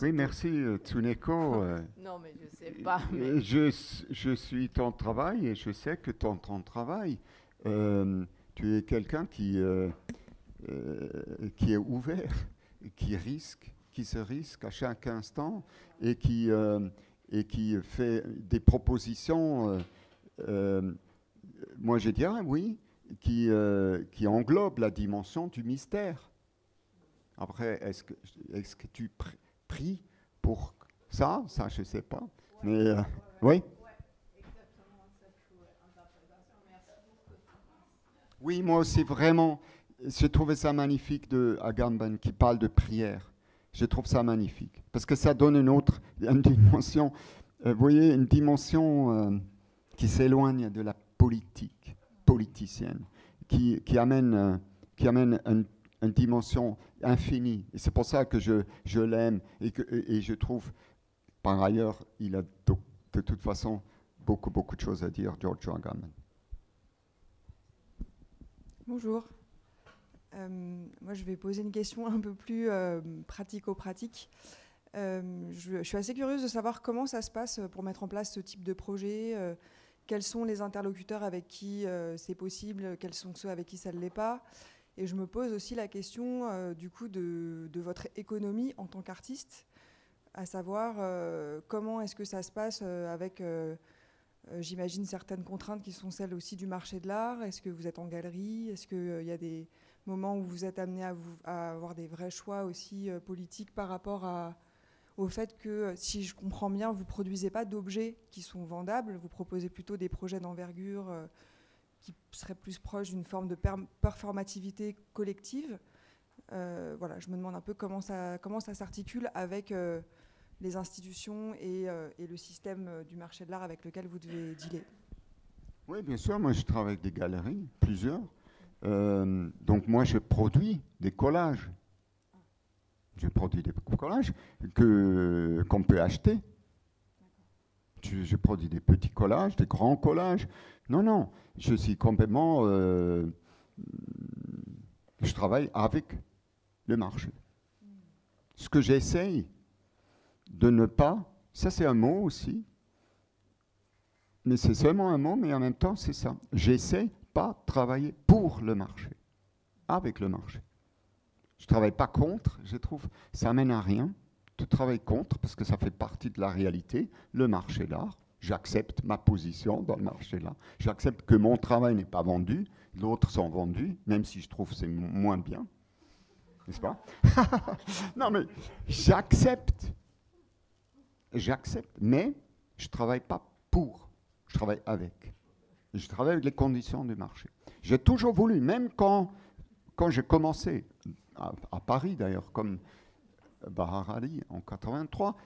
Oui, merci Tsuneko. Non, mais je ne sais pas. Mais... Je suis ton travail et je sais que ton travail, tu es quelqu'un qui est ouvert, qui se risque à chaque instant et qui fait des propositions, moi je dirais oui, qui englobe la dimension du mystère. Après, est-ce que tu prie pour ça, je ne sais pas. Mais oui. Oui, moi aussi, vraiment, j'ai trouvé ça magnifique de Agamben qui parle de prière. Je trouve ça magnifique. Parce que ça donne une dimension, vous voyez, une dimension qui s'éloigne de la politique, politicienne, qui amène une dimension infinie. Et c'est pour ça que je l'aime et je trouve, par ailleurs, il a de toute façon beaucoup de choses à dire, Giorgio Agamben. Bonjour. Moi, je vais poser une question un peu plus pratico-pratique. Je suis assez curieuse de savoir comment ça se passe pour mettre en place ce type de projet. Quels sont les interlocuteurs avec qui c'est possible, quels sont ceux avec qui ça ne l'est pas. Et je me pose aussi la question du coup de votre économie en tant qu'artiste, à savoir comment est-ce que ça se passe avec, j'imagine, certaines contraintes qui sont celles aussi du marché de l'art. Est-ce que vous êtes en galerie? Est-ce qu'il y a des moments où vous êtes amené à avoir des vrais choix aussi politiques par rapport au fait que, si je comprends bien, vous ne produisez pas d'objets qui sont vendables, vous proposez plutôt des projets d'envergure qui seraient plus proches d'une forme de performativité collective. Voilà, je me demande un peu comment ça s'articule avec les institutions et le système du marché de l'art avec lequel vous devez dealer. Oui, bien sûr, moi je travaille avec des galeries, plusieurs. Donc moi je produis des collages. Je produis des collages qu'on peut acheter. Je produis des petits collages, des grands collages. Non, je suis complètement... je travaille avec le marché. Ce que j'essaye de ne pas... Ça, c'est un mot aussi. Mais c'est seulement un mot, mais en même temps, c'est ça. J'essaie pas de travailler pour le marché, avec le marché. Je ne travaille pas contre, je trouve, ça mène à rien de travailler contre, parce que ça fait partie de la réalité, le marché de l'art. J'accepte ma position dans le marché de l'art. J'accepte que mon travail n'est pas vendu, d'autres sont vendus, même si je trouve que c'est moins bien. N'est-ce pas? Non, mais j'accepte, mais je ne travaille pas pour, je travaille avec. Je travaille avec les conditions du marché. J'ai toujours voulu, même quand j'ai commencé, à Paris d'ailleurs, comme Bahar Ali en 83,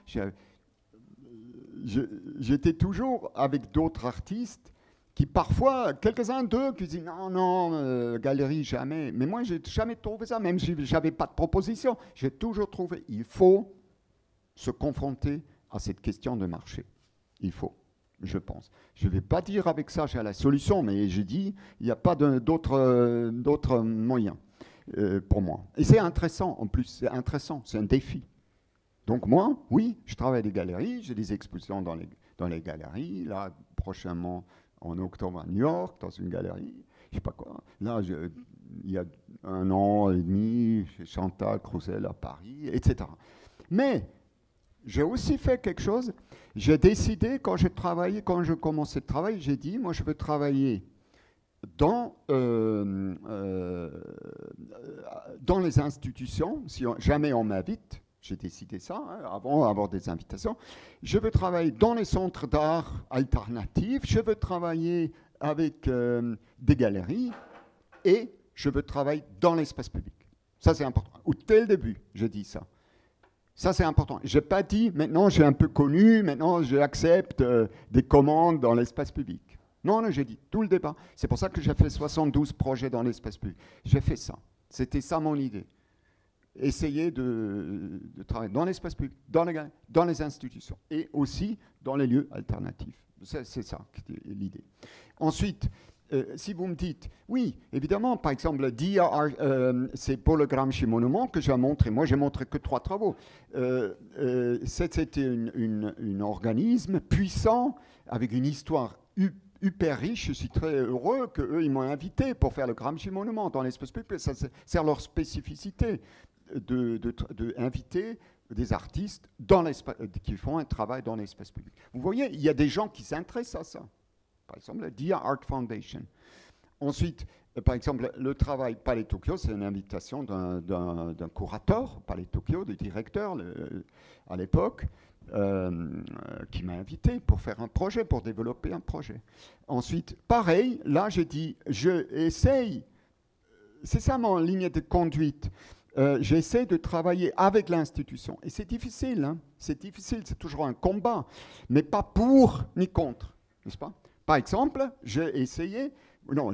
j'étais toujours avec d'autres artistes qui parfois, quelques-uns d'eux, qui disent non, galerie, jamais. Mais moi, je n'ai jamais trouvé ça, même si je n'avais pas de proposition. J'ai toujours trouvé, il faut se confronter à cette question de marché. Il faut, je pense. Je ne vais pas dire avec ça j'ai la solution, mais j'ai dit, il n'y a pas d'autres moyens pour moi. Et c'est intéressant, en plus, c'est intéressant, c'est un défi. Donc moi, oui, je travaille à des galeries, j'ai des expositions dans les galeries, là, prochainement, en octobre à New York, dans une galerie, je ne sais pas quoi. Là, il y a 1 an et demi, chez Chantal Crousel à Paris, etc. Mais j'ai aussi fait quelque chose. J'ai décidé, quand je commençais de travailler, j'ai dit, moi, je veux travailler dans les institutions, si jamais on m'invite. J'ai décidé ça, avant d'avoir des invitations. Je veux travailler dans les centres d'art alternatifs, je veux travailler avec des galeries et je veux travailler dans l'espace public. Ça, c'est important. Dès le début, j'ai dit ça. Ça, c'est important. Je n'ai pas dit, maintenant, j'ai un peu connu, maintenant, j'accepte des commandes dans l'espace public. Non, j'ai dit tout le débat. C'est pour ça que j'ai fait 72 projets dans l'espace public. J'ai fait ça. C'était ça mon idée. Essayer de travailler dans l'espace public, dans les institutions et aussi dans les lieux alternatifs. C'est ça l'idée. Ensuite, si vous me dites, oui, évidemment, par exemple, c'est pour le Gramsci Monument que j'ai montré. Moi, j'ai montré que 3 travaux. C'était un organisme puissant, avec une histoire hyper riche. Je suis très heureux qu'eux, ils m'ont invité pour faire le Gramsci Monument dans l'espace public. Ça, c'est leur spécificité. D'inviter des artistes qui font un travail dans l'espace public. Vous voyez, il y a des gens qui s'intéressent à ça. Par exemple, la Dia Art Foundation. Ensuite, par exemple, le travail Palais Tokyo, c'est une invitation d'un curateur, Palais Tokyo, du directeur à l'époque, qui m'a invité pour faire un projet, pour développer un projet. Ensuite, pareil, là j'ai dit, j'essaye, c'est ça mon ligne de conduite. J'essaie de travailler avec l'institution. Et c'est difficile, hein? C'est toujours un combat, mais pas pour ni contre, n'est-ce pas? Par exemple, j'ai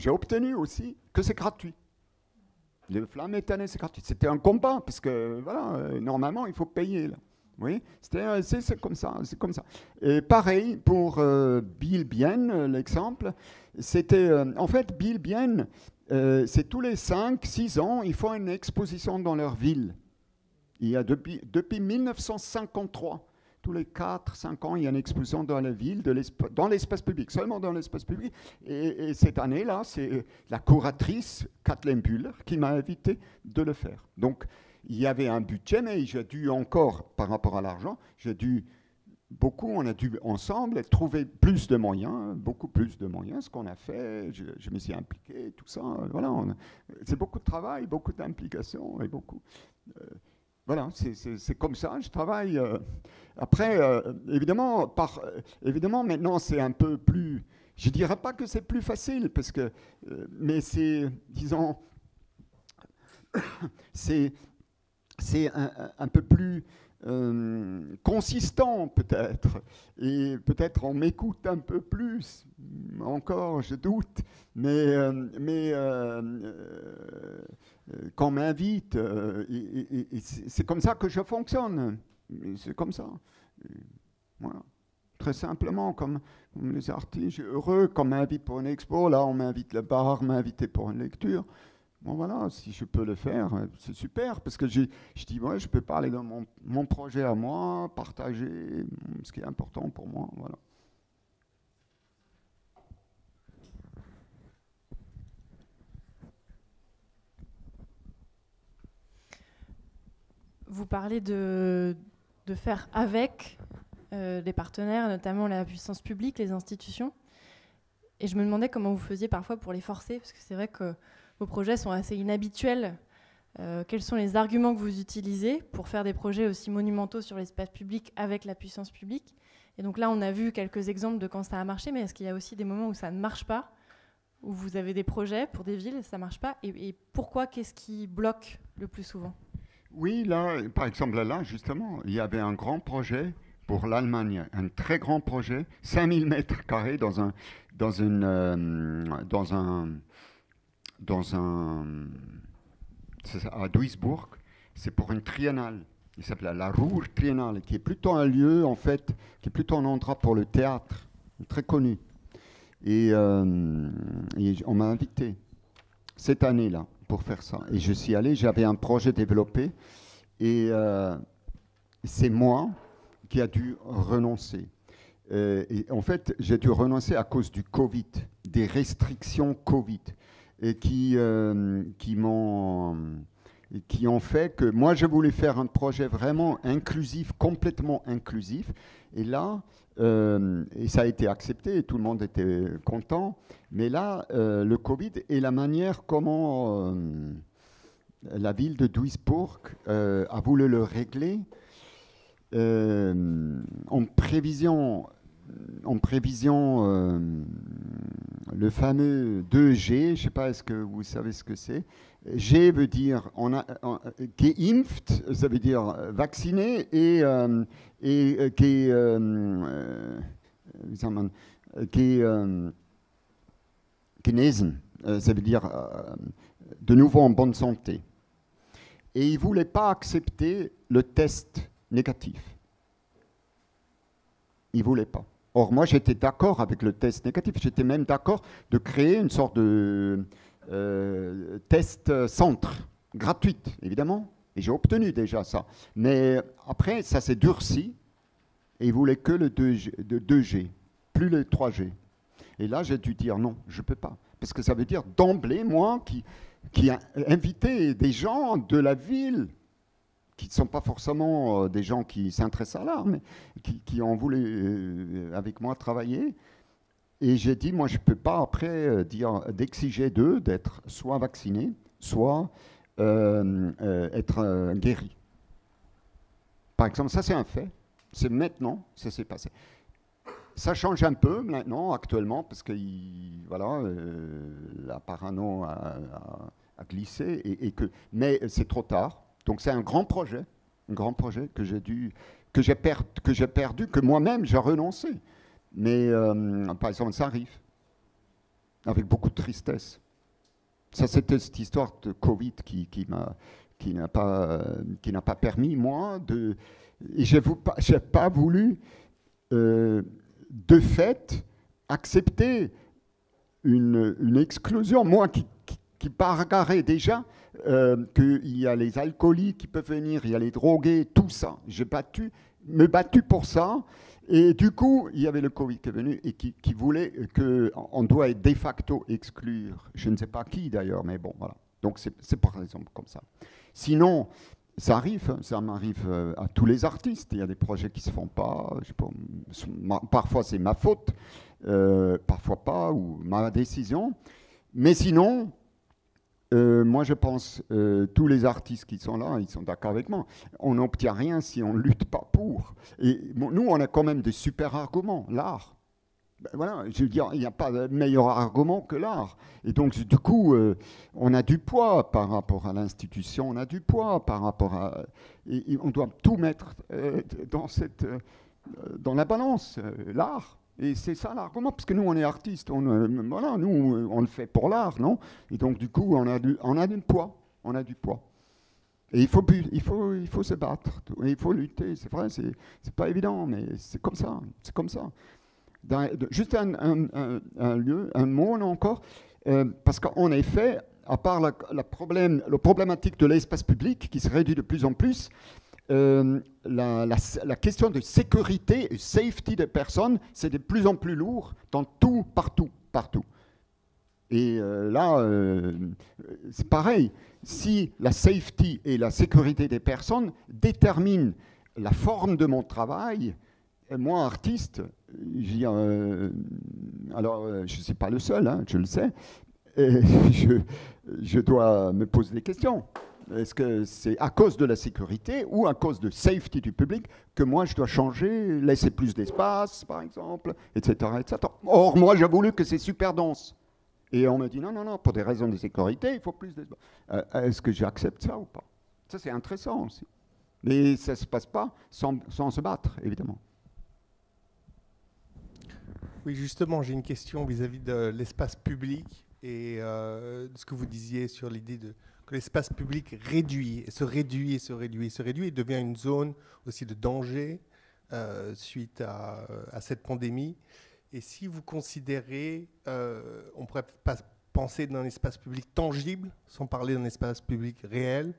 obtenu aussi que c'est gratuit. Le Flamme éternelle, c'est gratuit. C'était un combat, parce que, voilà, normalement, il faut payer, là. Oui, c'est comme ça, c'est comme ça. Et pareil pour Bill Bien, l'exemple. C'était, en fait, Bill Bien, c'est tous les 5-6 ans, ils font une exposition dans leur ville. Il y a depuis 1953. tous les 4-5 ans, il y a une explosion dans la ville, dans l'espace public, seulement dans l'espace public. Et cette année-là, c'est la curatrice, Kathleen Buller, qui m'a invité de le faire. Donc, il y avait un budget, mais j'ai dû encore, par rapport à l'argent, on a dû ensemble trouver plus de moyens, beaucoup plus de moyens, ce qu'on a fait, je me suis impliqué, tout ça, voilà, c'est beaucoup de travail, beaucoup d'implication, et beaucoup... voilà, c'est comme ça, je travaille. Après, évidemment, maintenant, c'est un peu plus... Je ne dirais pas que c'est plus facile, parce que... mais c'est, disons... c'est un peu plus... consistant peut-être, et peut-être on m'écoute un peu plus, encore je doute, mais qu'on m'invite, et c'est comme ça que je fonctionne, c'est comme ça, et voilà. Très simplement, comme les artistes, je suis heureux qu'on m'invite pour une expo, là on m'invite, le bar m'a invité pour une lecture. Bon voilà, si je peux le faire, c'est super, parce que je dis, ouais, je peux parler de mon projet à moi, partager ce qui est important pour moi, voilà. Vous parlez de faire avec les partenaires, notamment la puissance publique, les institutions. Et je me demandais comment vous faisiez parfois pour les forcer, parce que c'est vrai que vos projets sont assez inhabituels. Quels sont les arguments que vous utilisez pour faire des projets aussi monumentaux sur l'espace public avec la puissance publique? Et donc là, on a vu quelques exemples de quand ça a marché, mais est-ce qu'il y a aussi des moments où ça ne marche pas, où vous avez des projets pour des villes, ça ne marche pas? Et pourquoi? Qu'est-ce qui bloque le plus souvent? Oui, là, par exemple, là, justement, il y avait un grand projet pour l'Allemagne, un très grand projet, 5000 mètres carrés à Duisbourg, c'est pour une triennale. Il s'appelle la Ruhr Triennale, qui est plutôt un lieu, en fait, qui est plutôt un endroit pour le théâtre, très connu. Et on m'a invité cette année-là pour faire ça. Et je suis allé, j'avais un projet développé, et c'est moi qui a dû renoncer. Et en fait, j'ai dû renoncer à cause du Covid, des restrictions Covid, et qui ont fait que moi, je voulais faire un projet vraiment inclusif, complètement inclusif. Et là, et ça a été accepté, et tout le monde était content. Mais là, le Covid et la manière comment la ville de Duisbourg a voulu le régler, en prévision le fameux 2G, je ne sais pas, est-ce que vous savez ce que c'est? G veut dire geimpft, ça veut dire vacciné, et genesen, ça veut dire de nouveau en bonne santé. Et ils ne voulaient pas accepter le test négatif. Ils ne voulaient pas. Or, moi, j'étais d'accord avec le test négatif. J'étais même d'accord de créer une sorte de test centre, gratuite, évidemment. Et j'ai obtenu déjà ça. Mais après, ça s'est durci. Et ils voulaient que le 2G, plus le 3G. Et là, j'ai dû dire non, je ne peux pas. Parce que ça veut dire d'emblée, moi, qui a invité des gens de la ville, qui ne sont pas forcément des gens qui s'intéressent à l'art, mais qui ont voulu avec moi travailler. Et j'ai dit, moi, je ne peux pas après d'exiger d'eux d'être soit vaccinés, soit être guéris. Par exemple, ça c'est un fait. C'est maintenant, ça s'est passé. Ça change un peu maintenant, actuellement, parce que voilà, la parano a glissé, mais c'est trop tard. Donc c'est un grand projet que j'ai perdu, que moi-même j'ai renoncé. Mais par exemple, ça arrive, avec beaucoup de tristesse. Ça, c'était cette histoire de Covid qui n'a pas permis, moi, et je n'ai pas voulu, de fait, accepter une exclusion. Moi qui bagarrais déjà qu'il y a les alcooliques qui peuvent venir, il y a les drogués, tout ça. J'ai battu me battu pour ça. Et du coup, il y avait le Covid qui est venu et qui voulait qu'on doit de facto exclure, je ne sais pas qui d'ailleurs, mais bon, voilà. Donc c'est par exemple comme ça. Sinon, ça arrive, ça m'arrive à tous les artistes. Il y a des projets qui ne se font pas. Je sais pas, parfois c'est ma faute, parfois pas, ou ma décision. Mais sinon, moi je pense, tous les artistes qui sont là, ils sont d'accord avec moi. On n'obtient rien si on ne lutte pas pour. Et bon, nous, on a quand même des super arguments, l'art. Ben voilà, je veux dire, il n'y a pas de meilleur argument que l'art. Et donc, du coup, on a du poids par rapport à l'institution, on a du poids par rapport à... Et on doit tout mettre dans la balance, l'art. Et c'est ça l'argument, parce que nous, on est artistes. Voilà, nous, on le fait pour l'art, non? Et donc, du coup, on a du poids. On a du poids. Et il faut se battre. Il faut lutter. C'est vrai, c'est pas évident, mais c'est comme ça. C'est comme ça. Juste un mot encore, parce qu'en effet, à part la problématique de l'espace public qui se réduit de plus en plus, la question de sécurité et safety des personnes, c'est de plus en plus lourd dans tout, partout. Et là, c'est pareil. Si la safety et la sécurité des personnes déterminent la forme de mon travail, moi, artiste, alors je ne suis pas le seul, hein, je le sais, et je dois me poser des questions. Est-ce que c'est à cause de la sécurité ou à cause de safety du public que moi je dois changer, laisser plus d'espace, par exemple, etc., etc. Or, moi, j'ai voulu que c'est super dense. Et on me dit non, pour des raisons de sécurité, il faut plus d'espace. Est-ce que j'accepte ça ou pas? Ça, c'est intéressant aussi. Mais ça ne se passe pas sans se battre, évidemment. Oui, justement, j'ai une question vis-à-vis de l'espace public et de ce que vous disiez sur l'idée que l'espace public se réduit et devient une zone aussi de danger suite à cette pandémie. Et si vous considérez, on pourrait pas penser d'un espace public tangible, sans parler d'un espace public réel,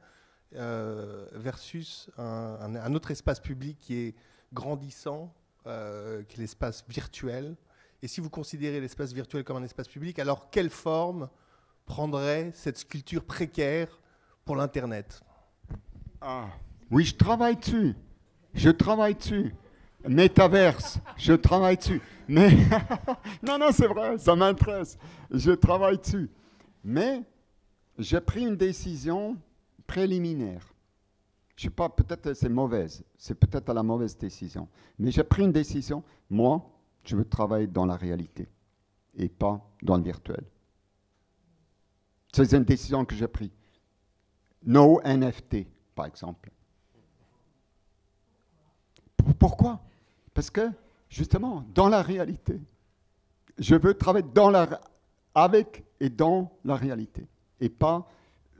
versus un autre espace public qui est grandissant, qui est l'espace virtuel. Et si vous considérez l'espace virtuel comme un espace public, alors quelle forme prendrait cette sculpture précaire pour l'Internet? Oui, je travaille dessus. Métaverse, je travaille dessus. Mais non, c'est vrai, ça m'intéresse. Je travaille dessus. Mais j'ai pris une décision préliminaire. Je sais pas, peut-être c'est mauvaise. C'est peut-être la mauvaise décision. Mais j'ai pris une décision. Moi, je veux travailler dans la réalité et pas dans le virtuel. C'est une décision que j'ai prise. No NFT, par exemple. Pourquoi? Parce que, justement, dans la réalité, je veux travailler avec et dans la réalité, et pas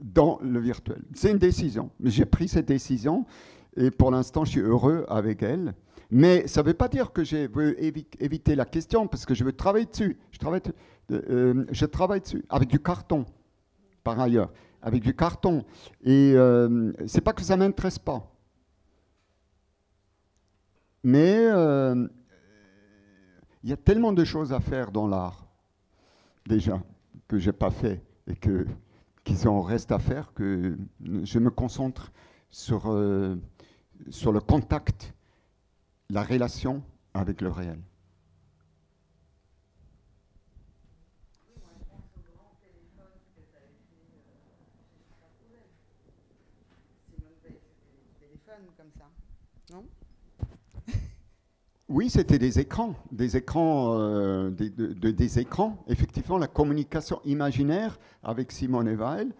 dans le virtuel. C'est une décision. Mais j'ai pris cette décision, et pour l'instant, je suis heureux avec elle. Mais ça ne veut pas dire que je veux éviter la question, parce que je veux travailler dessus. Je travaille dessus, avec du carton, par ailleurs. Avec du carton. Et c'est pas que ça ne m'intéresse pas. Mais il y a tellement de choses à faire dans l'art, déjà, que je n'ai pas fait et qui en reste à faire, que je me concentre sur le contact, la relation avec le réel. Oui, c'était des écrans, des écrans, effectivement, la communication imaginaire avec Simone Weil.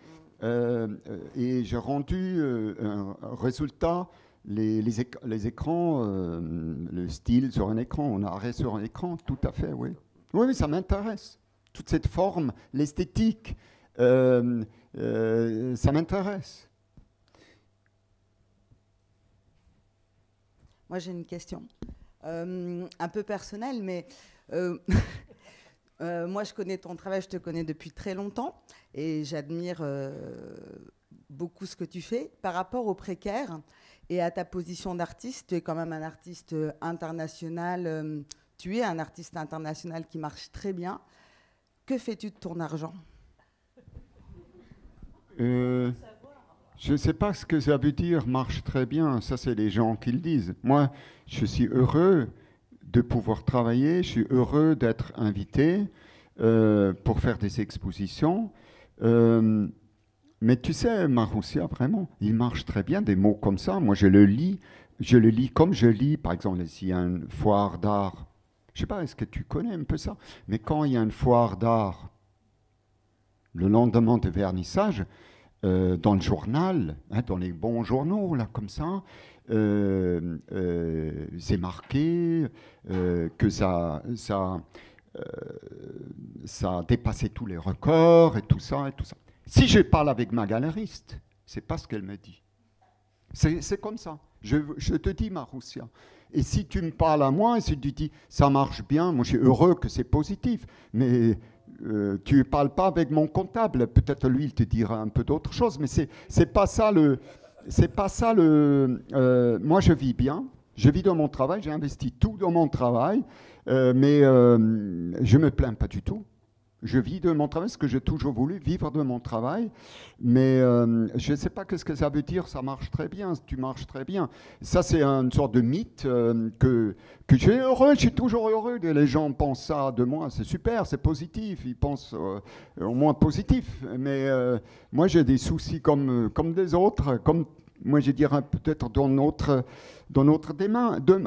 Et j'ai rendu un résultat, les écrans, le style sur un écran, on a arrêté sur un écran, tout à fait, oui. Oui, ça m'intéresse. Toute cette forme, l'esthétique, ça m'intéresse. Moi, j'ai une question. Un peu personnel, mais moi je connais ton travail, je te connais depuis très longtemps et j'admire beaucoup ce que tu fais par rapport aux précaires. Et à ta position d'artiste, tu es quand même un artiste international. Tu es un artiste international qui marche très bien. Que fais-tu de ton argent ? Je ne sais pas ce que ça veut dire, marche très bien. Ça, c'est les gens qui le disent. Moi, je suis heureux de pouvoir travailler. Je suis heureux d'être invité pour faire des expositions. Mais tu sais, Marussia, vraiment, il marche très bien, des mots comme ça. Moi, je le lis comme je lis, par exemple, s'il y a une foire d'art. Je ne sais pas, est-ce que tu connais un peu ça? Mais quand il y a une foire d'art, le lendemain de vernissage, dans le journal, hein, dans les bons journaux, là, comme ça, c'est marqué que ça a dépassé tous les records et tout ça et tout ça. Si je parle avec ma galeriste, c'est pas ce qu'elle me dit. C'est comme ça. Je te dis, Marussia. Et si tu me parles à moi et si tu dis ça marche bien, moi je suis heureux que c'est positif, mais tu ne parles pas avec mon comptable. Peut-être lui, il te dira un peu d'autre chose, mais c'est pas ça le. Moi, je vis bien. Je vis dans mon travail. J'ai investi tout dans mon travail, mais je me plains pas du tout. Je vis de mon travail, ce que j'ai toujours voulu, vivre de mon travail. Mais je ne sais pas ce que ça veut dire, ça marche très bien, tu marches très bien. Ça, c'est une sorte de mythe que je suis heureux, je suis toujours heureux. Les gens pensent ça de moi, c'est super, c'est positif. Ils pensent au moins positif. Mais moi, j'ai des soucis comme des autres, comme moi, je dirais peut-être dans notre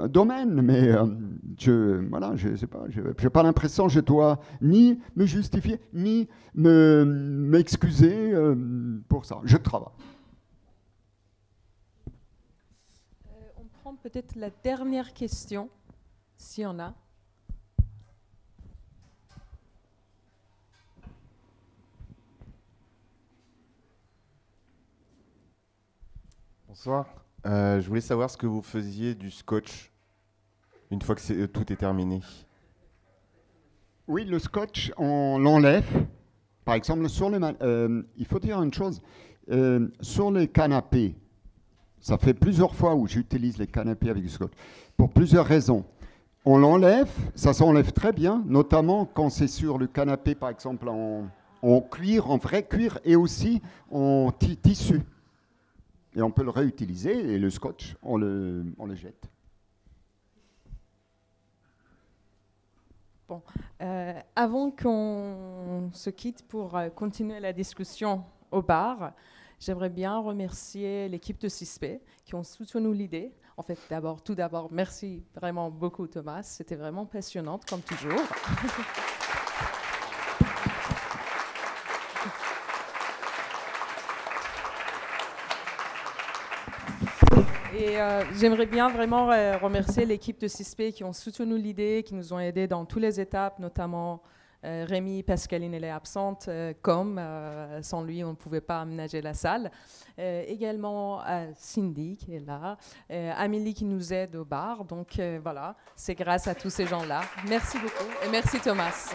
domaine, mais je sais pas, je n'ai pas l'impression que je dois ni me justifier, ni m'excuser pour ça. Je travaille. On prend peut-être la dernière question, s'il y en a. Bonsoir. Je voulais savoir ce que vous faisiez du scotch une fois que tout est terminé. Oui, le scotch, on l'enlève. Par exemple, il faut dire une chose. Sur les canapés, ça fait plusieurs fois où j'utilise les canapés avec du scotch, pour plusieurs raisons. On l'enlève, ça s'enlève très bien, notamment quand c'est sur le canapé, par exemple, en cuir, en vrai cuir, et aussi en tissu. Et on peut le réutiliser, et le scotch, on le jette. Bon, avant qu'on se quitte pour continuer la discussion au bar, j'aimerais bien remercier l'équipe de CISP qui ont soutenu l'idée. En fait, tout d'abord, merci vraiment beaucoup Thomas, c'était vraiment passionnant comme toujours. Et j'aimerais bien vraiment remercier l'équipe de CISP qui ont soutenu l'idée, qui nous ont aidés dans toutes les étapes, notamment Rémi, Pascaline, elle est absente, sans lui, on ne pouvait pas aménager la salle. Également Cindy qui est là, Amélie qui nous aide au bar. Donc voilà, c'est grâce à tous ces gens-là. Merci beaucoup et merci Thomas.